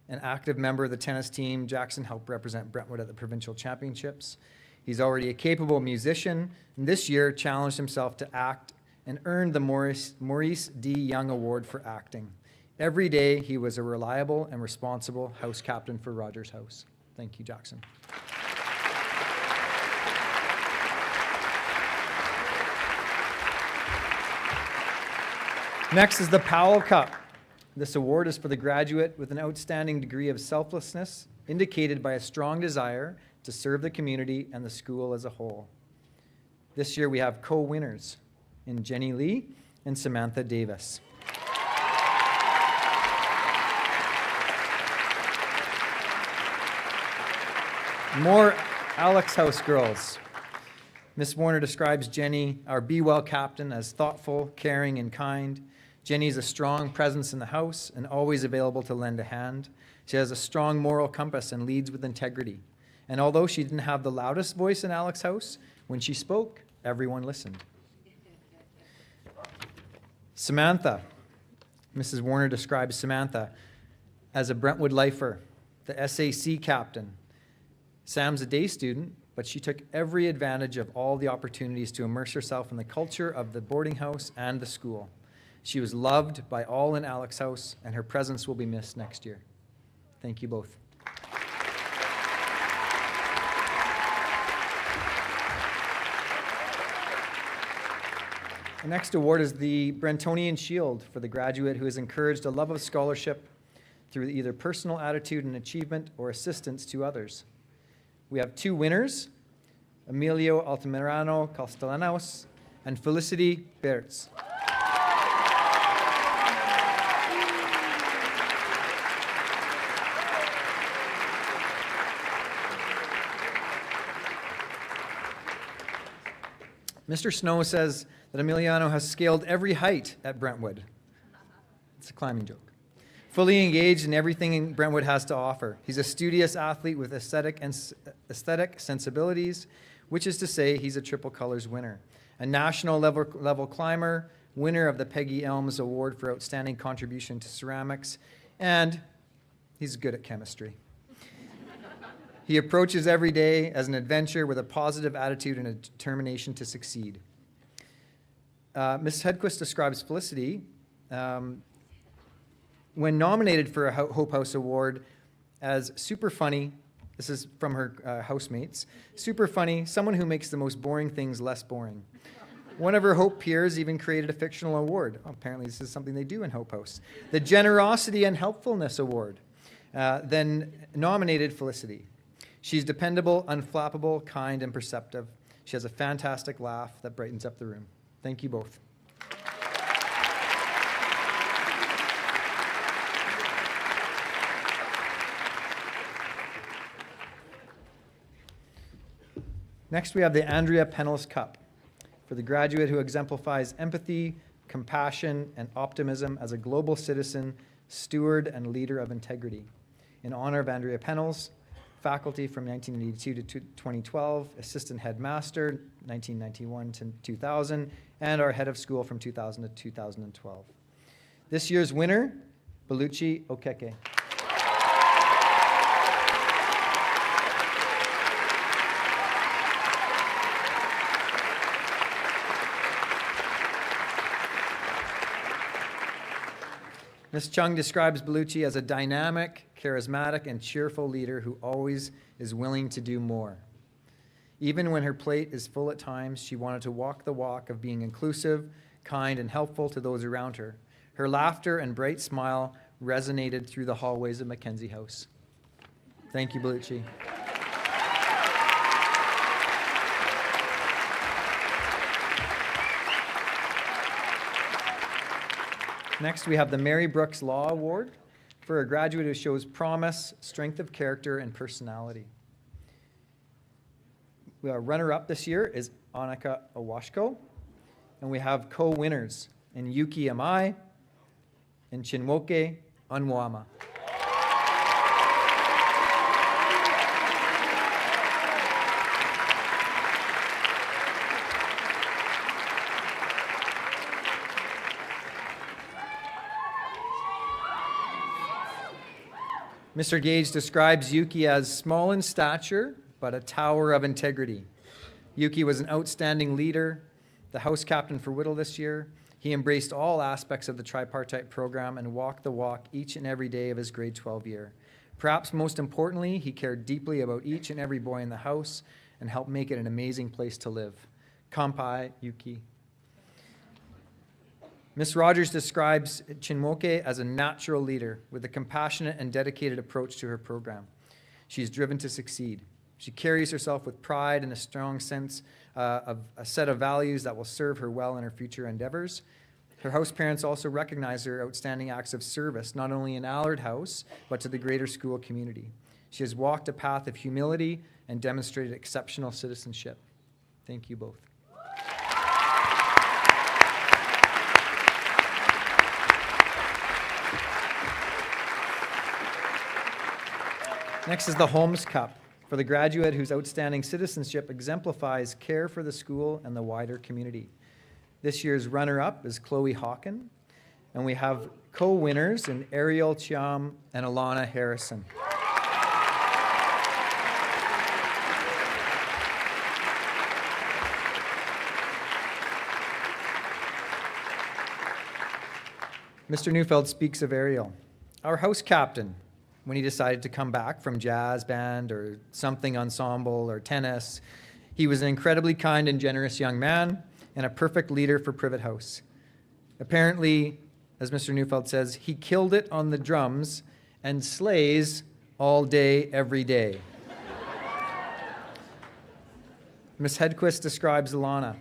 An active member of the tennis team, Jackson helped represent Brentwood at the provincial championships. He's already a capable musician, and this year challenged himself to act and earned the Maurice D. Young Award for acting. Every day, he was a reliable and responsible house captain for Rogers House. Thank you, Jackson. Next is the Powell Cup. This award is for the graduate with an outstanding degree of selflessness, indicated by a strong desire to serve the community and the school as a whole. This year we have co-winners in Jenny Lee and Samantha Davis. More Alex House girls. Miss Warner describes Jenny, our Be Well captain, as thoughtful, caring, and kind. Jenny is a strong presence in the house and always available to lend a hand. She has a strong moral compass and leads with integrity. And although she didn't have the loudest voice in Alex House, when she spoke, everyone listened. Samantha. Mrs. Warner describes Samantha as a Brentwood lifer, the SAC captain. Sam's a day student, but she took every advantage of all the opportunities to immerse herself in the culture of the boarding house and the school. She was loved by all in Alex House, and her presence will be missed next year. Thank you both. The next award is the Brentonian Shield for the graduate who has encouraged a love of scholarship through either personal attitude and achievement or assistance to others. We have 2 winners, Emilio Altamirano Castellanos and Felicity Bertz. Mr. Snow says that Emiliano has scaled every height at Brentwood. It's a climbing joke. Fully engaged in everything Brentwood has to offer. He's a studious athlete with aesthetic sensibilities, which is to say he's a triple colors winner. A national level climber, winner of the Peggy Elms Award for Outstanding Contribution to Ceramics, and he's good at chemistry. He approaches every day as an adventure with a positive attitude and a determination to succeed. Ms. Hedquist describes Felicity, when nominated for a Hope House Award, as super funny. This is from her housemates. Super funny, someone who makes the most boring things less boring. One of her Hope peers even created a fictional award. Apparently this is something they do in Hope House. The Generosity and Helpfulness Award. Then nominated Felicity. She's dependable, unflappable, kind, and perceptive. She has a fantastic laugh that brightens up the room. Thank you both. Next, we have the Andrea Pennells Cup for the graduate who exemplifies empathy, compassion, and optimism as a global citizen, steward, and leader of integrity. In honor of Andrea Pennells, faculty from 1982 to 2012, assistant headmaster 1991 to 2000, and our head of school from 2000 to 2012. This year's winner, Belucci Okeke. Ms. Chung describes Belucci as a dynamic, charismatic, and cheerful leader who always is willing to do more. Even when her plate is full at times, she wanted to walk the walk of being inclusive, kind, and helpful to those around her. Her laughter and bright smile resonated through the hallways of Mackenzie House. Thank you, Belucci. Next, we have the Mary Brooks Law Award for a graduate who shows promise, strength of character, and personality. Runner-up this year is Annika Owashko, and we have co-winners in Yuki Amai and Chinwoke Onwama. Mr. Gage describes Yuki as small in stature, but a tower of integrity. Yuki was an outstanding leader, the house captain for Whittle this year. He embraced all aspects of the tripartite program and walked the walk each and every day of his grade 12 year. Perhaps most importantly, he cared deeply about each and every boy in the house and helped make it an amazing place to live. Kampai, Yuki. Ms. Rogers describes Chinwoke as a natural leader with a compassionate and dedicated approach to her program. She is driven to succeed. She carries herself with pride and a strong sense of a set of values that will serve her well in her future endeavors. Her house parents also recognize her outstanding acts of service, not only in Allard House, but to the greater school community. She has walked a path of humility and demonstrated exceptional citizenship. Thank you both. Next is the Holmes Cup for the graduate whose outstanding citizenship exemplifies care for the school and the wider community. This year's runner-up is Chloe Hawken, and we have co-winners in Ariel Chiam and Alana Harrison. Mr. Neufeld speaks of Ariel, our house captain, when he decided to come back from jazz band or something ensemble or tennis. He was an incredibly kind and generous young man and a perfect leader for Privet House. Apparently, as Mr. Neufeld says, he killed it on the drums and slays all day, every day. Ms. Hedquist describes Alana.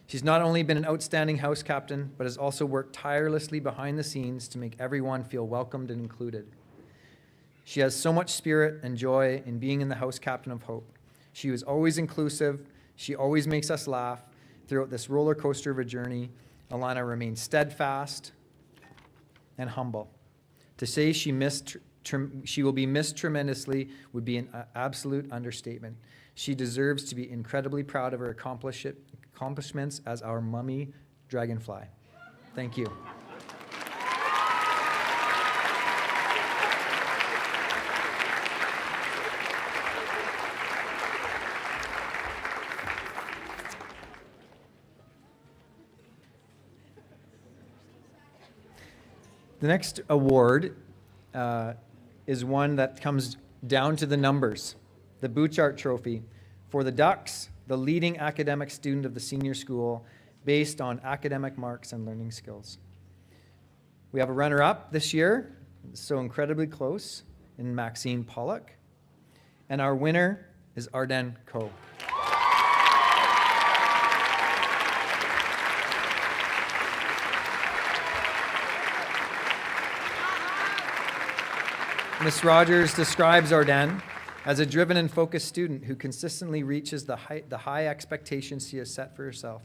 She's not only been an outstanding house captain, but has also worked tirelessly behind the scenes to make everyone feel welcomed and included. She has so much spirit and joy in being in the house captain of Hope. She was always inclusive. She always makes us laugh. Throughout this roller coaster of a journey, Alana remains steadfast and humble. To say she will be missed tremendously would be an absolute understatement. She deserves to be incredibly proud of her accomplishments as our mummy dragonfly. Thank you. The next award is one that comes down to the numbers, the Bouchard Trophy for the Ducks, the leading academic student of the senior school, based on academic marks and learning skills. We have a runner-up this year, so incredibly close, in Maxine Pollock, and our winner is Arden Coe. Ms. Rogers describes Arden as a driven and focused student who consistently reaches the high expectations she has set for herself.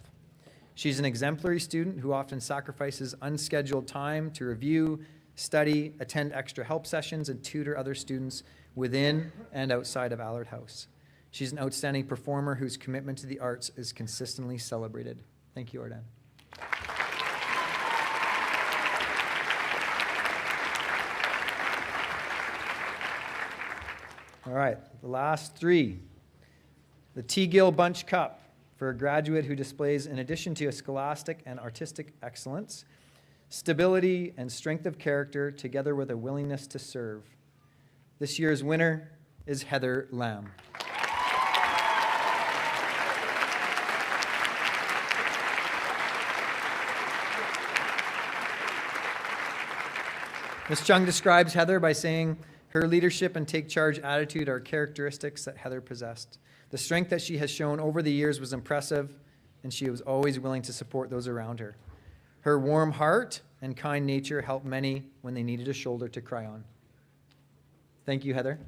She's an exemplary student who often sacrifices unscheduled time to review, study, attend extra help sessions, and tutor other students within and outside of Allard House. She's an outstanding performer whose commitment to the arts is consistently celebrated. Thank you, Arden. All right, the last three. The T. Gill Bunch Cup for a graduate who displays, in addition to a scholastic and artistic excellence, stability and strength of character together with a willingness to serve. This year's winner is Heather Lamb. Ms. Chung describes Heather by saying, her leadership and take charge attitude are characteristics that Heather possessed. The strength that she has shown over the years was impressive, and she was always willing to support those around her. Her warm heart and kind nature helped many when they needed a shoulder to cry on. Thank you, Heather.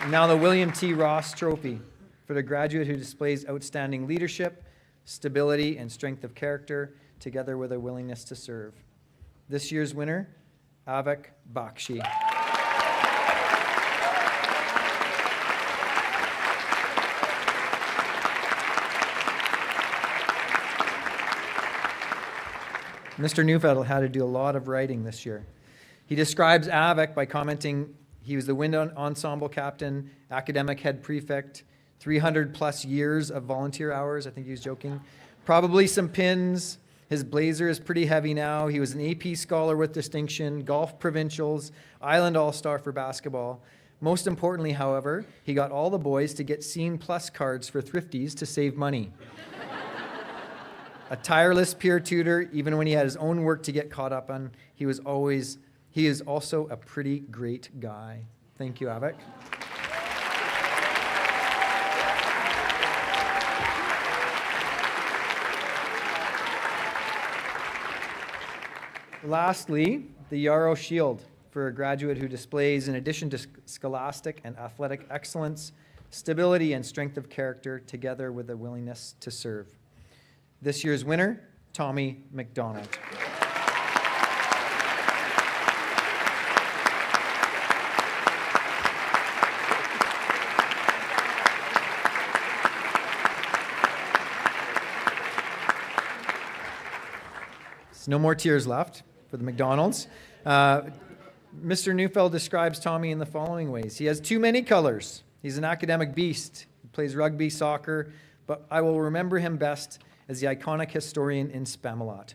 Now the William T. Ross Trophy for the graduate who displays outstanding leadership, stability, and strength of character, together with a willingness to serve. This year's winner, Avik Bakshi. Mr. Neufeld had to do a lot of writing this year. He describes Avik by commenting, he was the wind ensemble captain, academic head prefect, 300 plus years of volunteer hours, I think he was joking. Probably some pins. His blazer is pretty heavy now. He was an AP scholar with distinction, golf provincials, Island All-Star for basketball. Most importantly, however, he got all the boys to get Scene Plus cards for thrifties to save money. A tireless peer tutor, even when he had his own work to get caught up on, he is also a pretty great guy. Thank you, Avik. Lastly, the Yarrow Shield for a graduate who displays, in addition to scholastic and athletic excellence, stability and strength of character, together with a willingness to serve. This year's winner, Tommy McDonald. No more tears left for the McDonalds. Mr. Neufeld describes Tommy in the following ways. He has too many colors. He's an academic beast. He plays rugby, soccer, but I will remember him best as the iconic historian in Spamalot.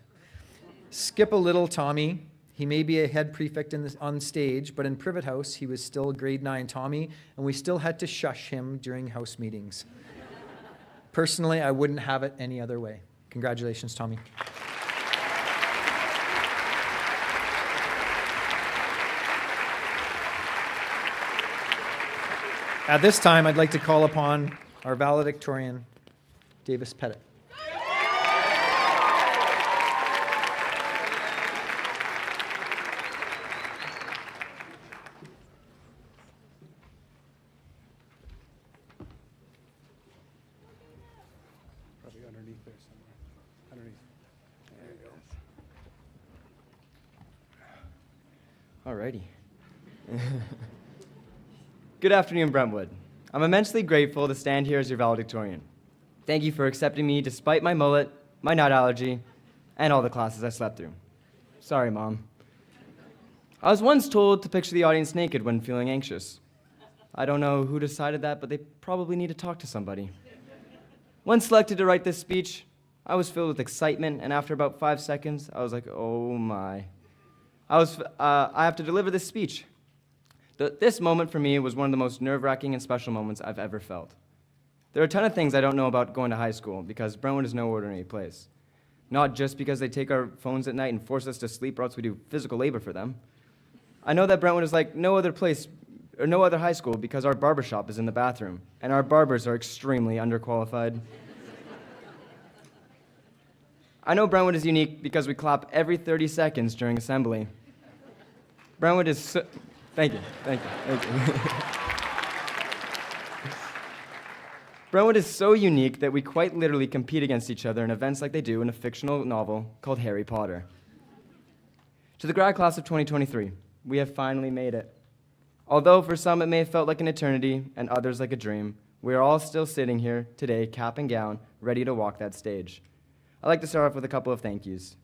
Skip a little, Tommy. He may be a head prefect on stage, but in Privet House, he was still grade 9 Tommy, and we still had to shush him during house meetings. Personally, I wouldn't have it any other way. Congratulations, Tommy. At this time, I'd like to call upon our valedictorian, Davis Pettit. Probably underneath there somewhere. Underneath. There it goes. Alrighty. Good afternoon, Brentwood. I'm immensely grateful to stand here as your valedictorian. Thank you for accepting me despite my mullet, my nut allergy, and all the classes I slept through. Sorry, Mom. I was once told to picture the audience naked when feeling anxious. I don't know who decided that, but they probably need to talk to somebody. When selected to write this speech, I was filled with excitement, and after about 5 seconds, I was like, oh my. I have to deliver this speech. This moment for me was one of the most nerve-wracking and special moments I've ever felt. There are a ton of things I don't know about going to high school because Brentwood is no ordinary place. Not just because they take our phones at night and force us to sleep or else we do physical labor for them. I know that Brentwood is like no other place or no other high school because our barbershop is in the bathroom and our barbers are extremely underqualified. I know Brentwood is unique because we clap every 30 seconds during assembly. Brentwood is so... Thank you. Brentwood is so unique that we quite literally compete against each other in events like they do in a fictional novel called Harry Potter. To the grad class of 2023, we have finally made it. Although for some it may have felt like an eternity and others like a dream, we are all still sitting here today, cap and gown, ready to walk that stage. I'd like to start off with a couple of thank yous.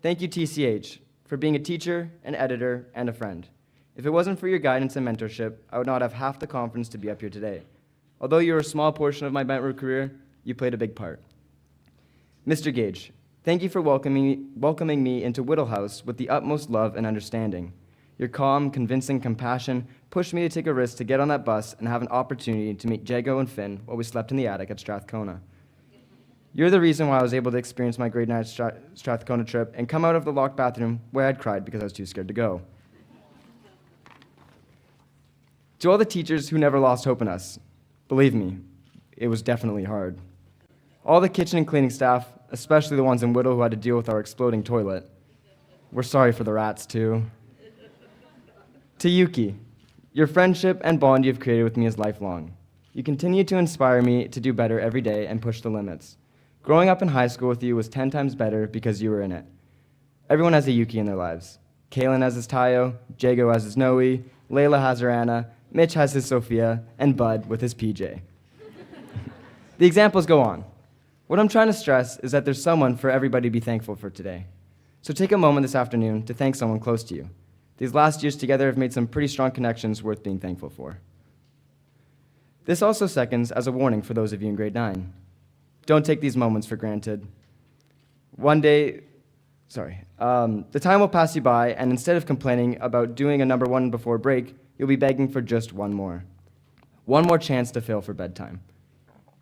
Thank you, TCH, for being a teacher, an editor, and a friend. If it wasn't for your guidance and mentorship, I would not have half the confidence to be up here today. Although you were a small portion of my Brentwood career, you played a big part. Mr. Gage, thank you for welcoming me into Whittle House with the utmost love and understanding. Your calm, convincing compassion pushed me to take a risk to get on that bus and have an opportunity to meet Jago and Finn while we slept in the attic at Strathcona. You're the reason why I was able to experience my grade 9 Strathcona trip and come out of the locked bathroom where I'd cried because I was too scared to go. To all the teachers who never lost hope in us, believe me, it was definitely hard. All the kitchen and cleaning staff, especially the ones in Whittle who had to deal with our exploding toilet, we're sorry for the rats too. To Yuki, your friendship and bond you've created with me is lifelong. You continue to inspire me to do better every day and push the limits. Growing up in high school with you was 10 times better because you were in it. Everyone has a Yuki in their lives. Kaylin has his Tayo, Jago has his Noe, Layla has her Anna, Mitch has his Sophia, and Bud with his PJ. The examples go on. What I'm trying to stress is that there's someone for everybody to be thankful for today. So take a moment this afternoon to thank someone close to you. These last years together have made some pretty strong connections worth being thankful for. This also seconds as a warning for those of you in grade 9. Don't take these moments for granted. The time will pass you by, and instead of complaining about doing a number 1 before break, you'll be begging for just one more. One more chance to fail for bedtime.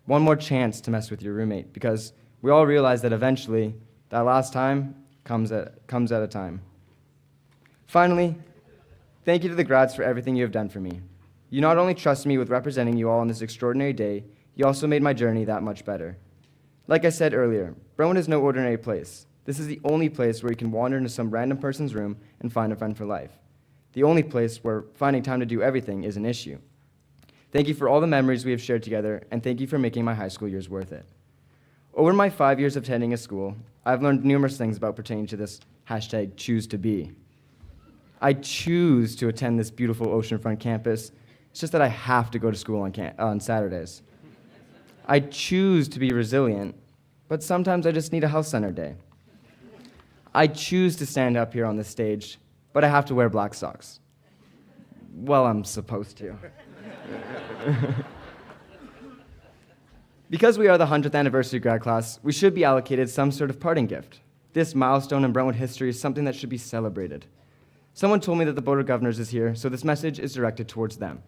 One more chance to mess with your roommate, because we all realize that eventually, that last time comes at a time. Finally, thank you to the grads for everything you have done for me. You not only trusted me with representing you all on this extraordinary day, you also made my journey that much better. Like I said earlier, Brentwood is no ordinary place. This is the only place where you can wander into some random person's room and find a friend for life. The only place where finding time to do everything is an issue. Thank you for all the memories we have shared together, and thank you for making my high school years worth it. Over my 5 years of attending a school, I've learned numerous things about pertaining to this #choose-to-be. I choose to attend this beautiful oceanfront campus. It's just that I have to go to school on Saturdays. I choose to be resilient, but sometimes I just need a health center day. I choose to stand up here on this stage, but I have to wear black socks. Well, I'm supposed to. Because we are the 100th anniversary grad class, we should be allocated some sort of parting gift. This milestone in Brentwood history is something that should be celebrated. Someone told me that the Board of Governors is here, so this message is directed towards them.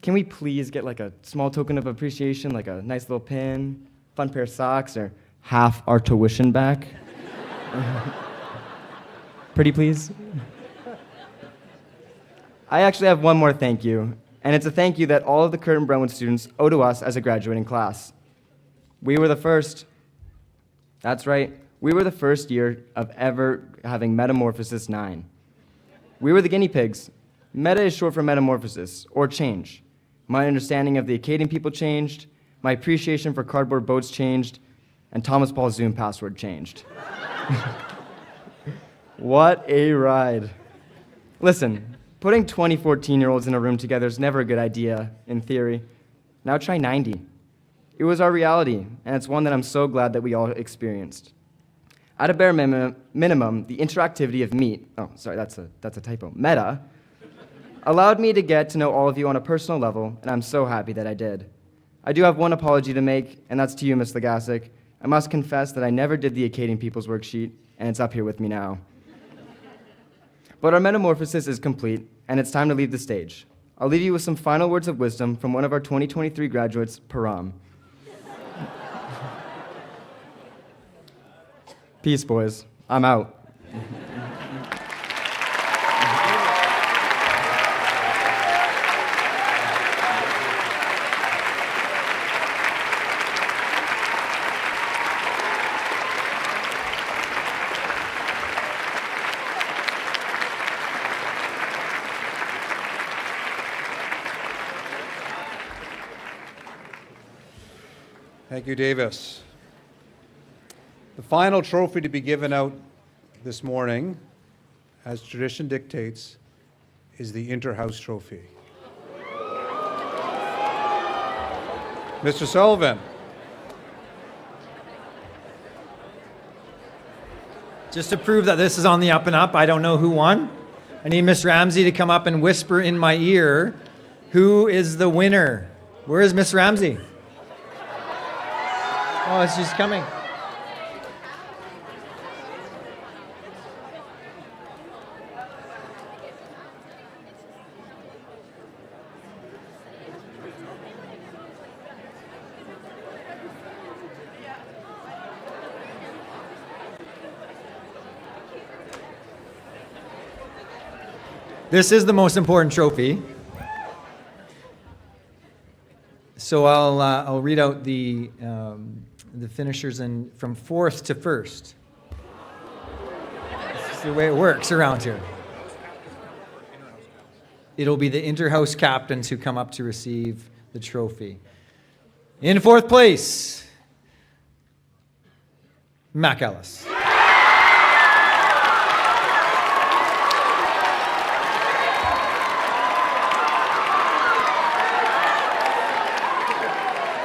Can we please get like a small token of appreciation, like a nice little pin, fun pair of socks, or half our tuition back? Pretty please? I actually have one more thank you. And it's a thank you that all of the current Brentwood students owe to us as a graduating class. We were the first. That's right. We were the first year of ever having Metamorphosis 9. We were the guinea pigs. Meta is short for metamorphosis, or change. My understanding of the Acadian people changed, my appreciation for cardboard boats changed, and Thomas Paul's Zoom password changed. What a ride. Listen, putting 20 14-year-olds in a room together is never a good idea, in theory. Now try 90. It was our reality, and it's one that I'm so glad that we all experienced. At a bare minimum, the interactivity of that's a typo, Meta, allowed me to get to know all of you on a personal level, and I'm so happy that I did. I do have one apology to make, and that's to you, Ms. Legasic. I must confess that I never did the Acadian People's Worksheet, and it's up here with me now. But our metamorphosis is complete, and it's time to leave the stage. I'll leave you with some final words of wisdom from one of our 2023 graduates, Param. Peace, boys. I'm out. Thank you, Davis. The final trophy to be given out this morning, as tradition dictates, is the Interhouse Trophy. Mr. Sullivan. Just to prove that this is on the up and up, I don't know who won. I need Miss Ramsey to come up and whisper in my ear, who is the winner? Where is Miss Ramsey? Oh, she's coming. This is the most important trophy. So I'll read out the finishers from fourth to first. That's the way it works around here. It'll be the Interhouse captains who come up to receive the trophy. In fourth place, Mac Ellis.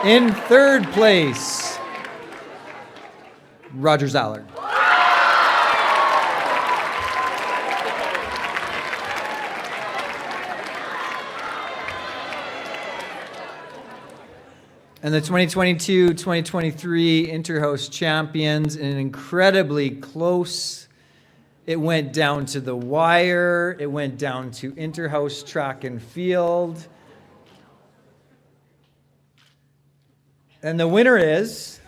In third place, Roger Zallard. And the 2022-2023 Interhouse champions, an incredibly close. It went down to the wire. It went down to Interhouse track and field. And the winner is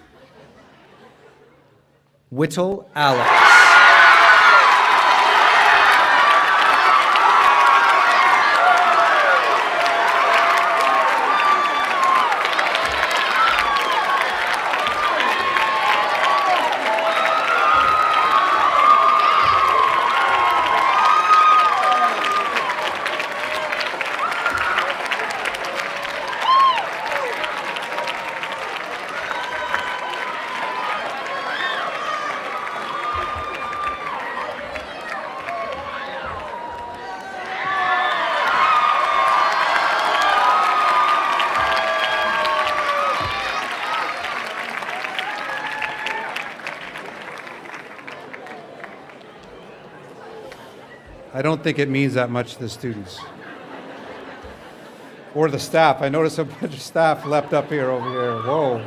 Whittle Alex. I don't think it means that much to the students. Or the staff. I noticed a bunch of staff leapt up here over here. Whoa.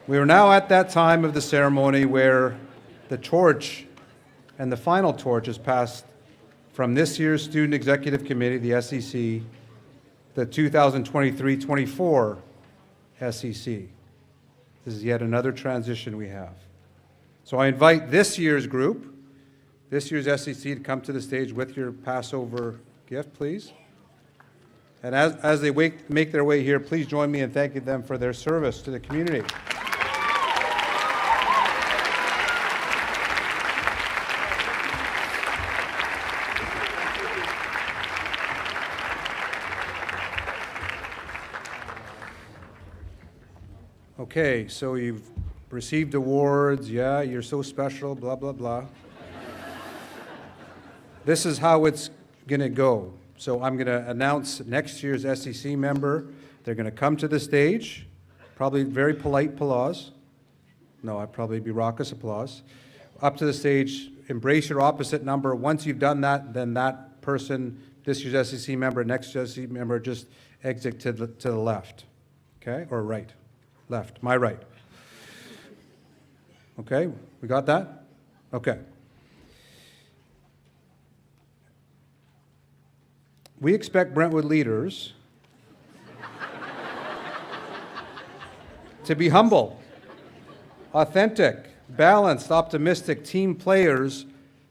We are now at that time of the ceremony where the torch and the final torch is passed from this year's Student Executive Committee, the SEC, the 2023-24 SEC. This is yet another transition we have. So I invite this year's group this year's SEC to come to the stage with your Passover gift, please. And as they make their way here, please join me in thanking them for their service to the community. Okay, so you've received awards, yeah, you're so special, blah, blah, blah. This is how it's going to go. So I'm going to announce next year's SEC member. They're going to come to the stage, probably very polite applause. No, I'd probably be raucous applause. Up to the stage, embrace your opposite number. Once you've done that, then that person, this year's SEC member, next SEC member, just exit to the left, okay, or right. Left, my right. Okay, we got that? Okay. We expect Brentwood leaders to be humble, authentic, balanced, optimistic, team players,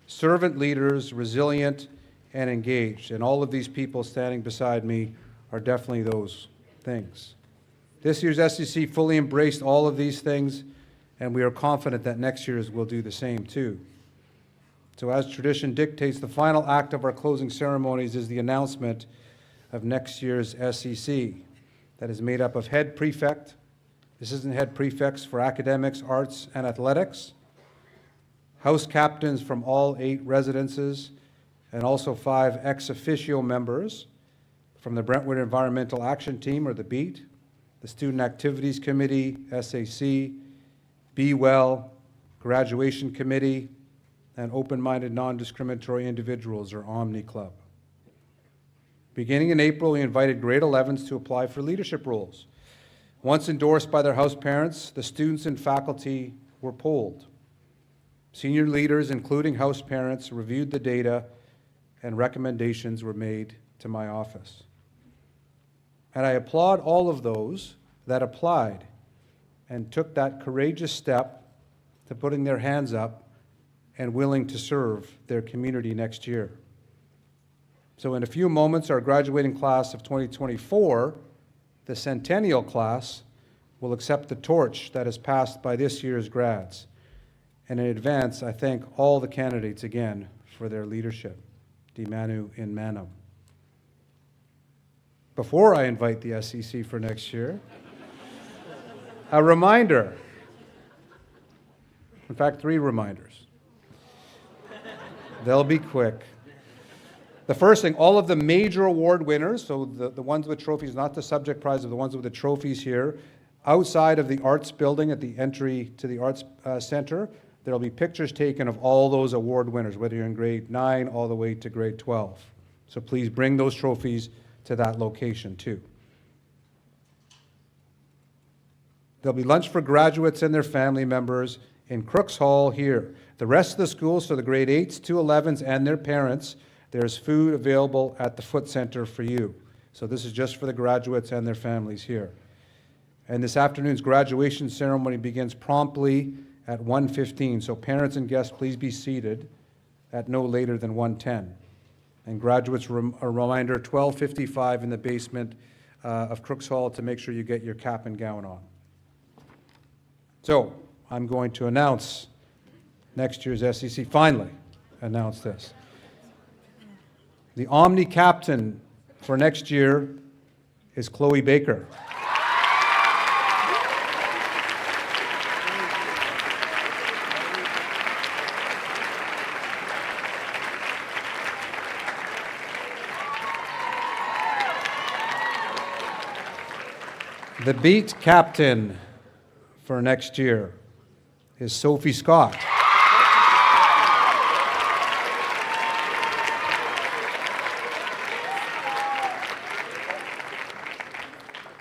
servant leaders, resilient, and engaged. And all of these people standing beside me are definitely those things. This year's SEC fully embraced all of these things, and we are confident that next year's will do the same too. So as tradition dictates, the final act of our closing ceremonies is the announcement of next year's SEC that is made up of head prefect, assistant head prefects for academics, arts, and athletics, house captains from all 8 residences, and also 5 ex officio members from the Brentwood Environmental Action Team, or the BEAT, the Student Activities Committee, SAC, Be Well, Graduation Committee, and Open-Minded Non-Discriminatory Individuals, or Omni Club. Beginning in April, we invited grade 11s to apply for leadership roles. Once endorsed by their house parents, the students and faculty were polled. Senior leaders, including house parents, reviewed the data, and recommendations were made to my office. And I applaud all of those that applied and took that courageous step to putting their hands up and willing to serve their community next year. So in a few moments, our graduating class of 2024, the centennial class, will accept the torch that is passed by this year's grads. And in advance, I thank all the candidates again for their leadership. Di Manu in Manum. Before I invite the SEC for next year, a reminder, in fact, 3 reminders. They'll be quick. The first thing, all of the major award winners, so the ones with trophies, not the subject prize, but the ones with the trophies here, outside of the arts building at the entry to the arts center, there'll be pictures taken of all those award winners, whether you're in grade 9 all the way to grade 12. So please bring those trophies to that location too. There'll be lunch for graduates and their family members in Crooks Hall here. The rest of the schools, so the grade 8s to 11s and their parents, there's food available at the Foot Center for you. So this is just for the graduates and their families here. And this afternoon's graduation ceremony begins promptly at 1:15. So parents and guests, please be seated at no later than 1:10. And graduates, a reminder, 12:55 in the basement of Crooks Hall to make sure you get your cap and gown on. So I'm going to announce next year's SEC, finally announce this. The Omni captain for next year is Chloe Baker. The beat captain for next year is Sophie Scott.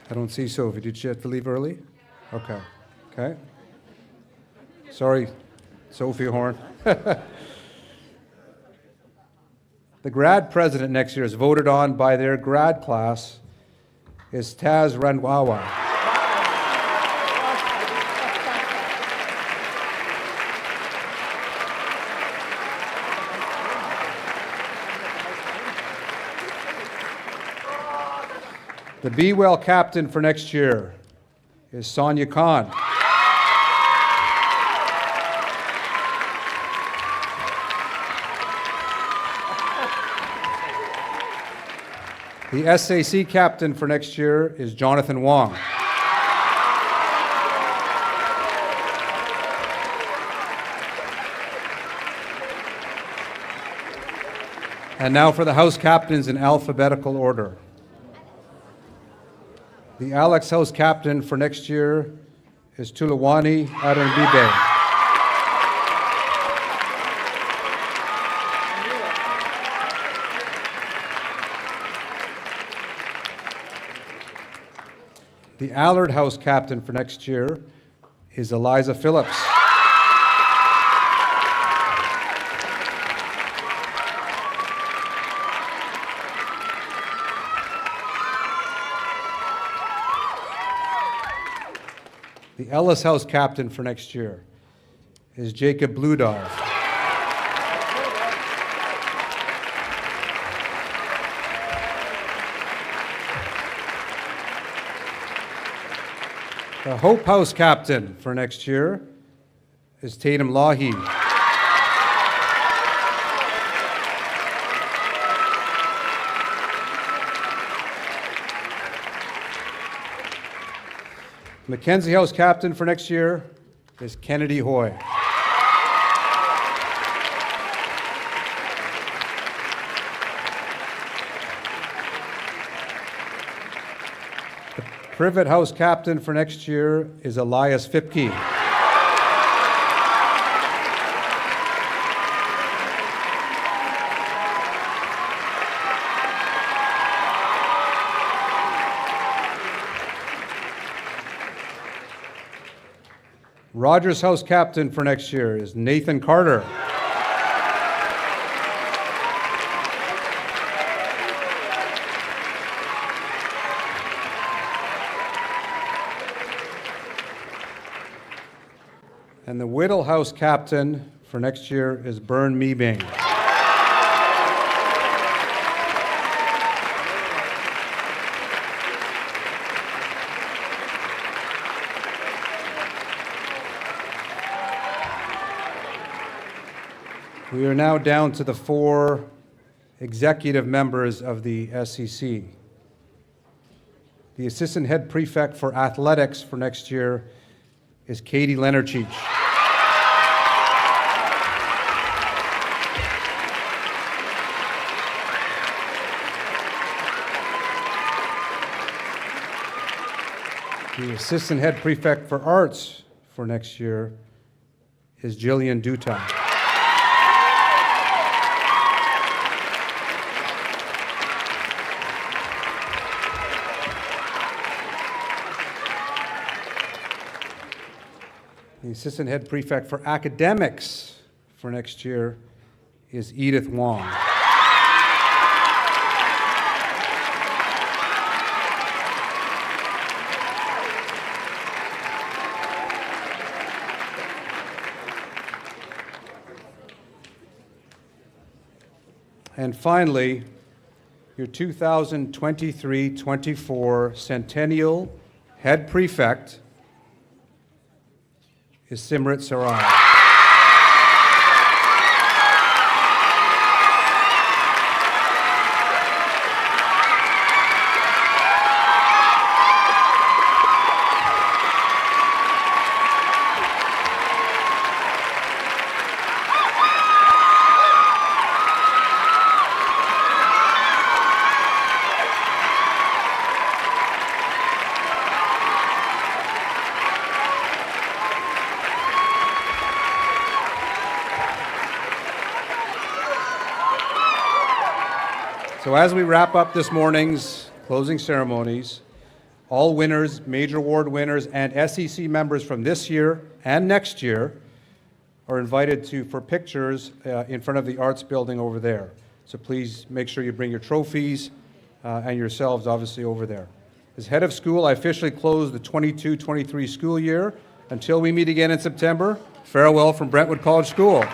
I don't see Sophie. Did she have to leave early? Okay. Okay. Sorry, Sophie Horn. The grad president next year is voted on by their grad class is Taz Randwawa. The Be Well captain for next year is Sonia Khan. The SAC captain for next year is Jonathan Wong. And now for the house captains in alphabetical order. The Alex House captain for next year is Tulawani Aranbibe. The Allard House captain for next year is Eliza Phillips. The Ellis House captain for next year is Jacob Bludov. The Hope House captain for next year is Tatum Lahi. Mackenzie House captain for next year is Kennedy Hoy. The Privet House captain for next year is Elias Fipke. Rogers House captain for next year is Nathan Carter. And the Whittle House captain for next year is Bern Meebing. We are now down to the 4 executive members of the SEC. The assistant head prefect for athletics for next year is Katie Lenarchich. The assistant head prefect for arts for next year is Jillian Duta. The assistant head prefect for academics for next year is Edith Wong. And finally, your 2023-24 Centennial Head Prefect is Simrit Sarai. So as we wrap up this morning's closing ceremonies, all winners, major award winners, and SEC members from this year and next year are invited for pictures in front of the Arts Building over there. So please make sure you bring your trophies and yourselves obviously over there. As head of school, I officially close the 22-23 school year. Until we meet again in September, farewell from Brentwood College School.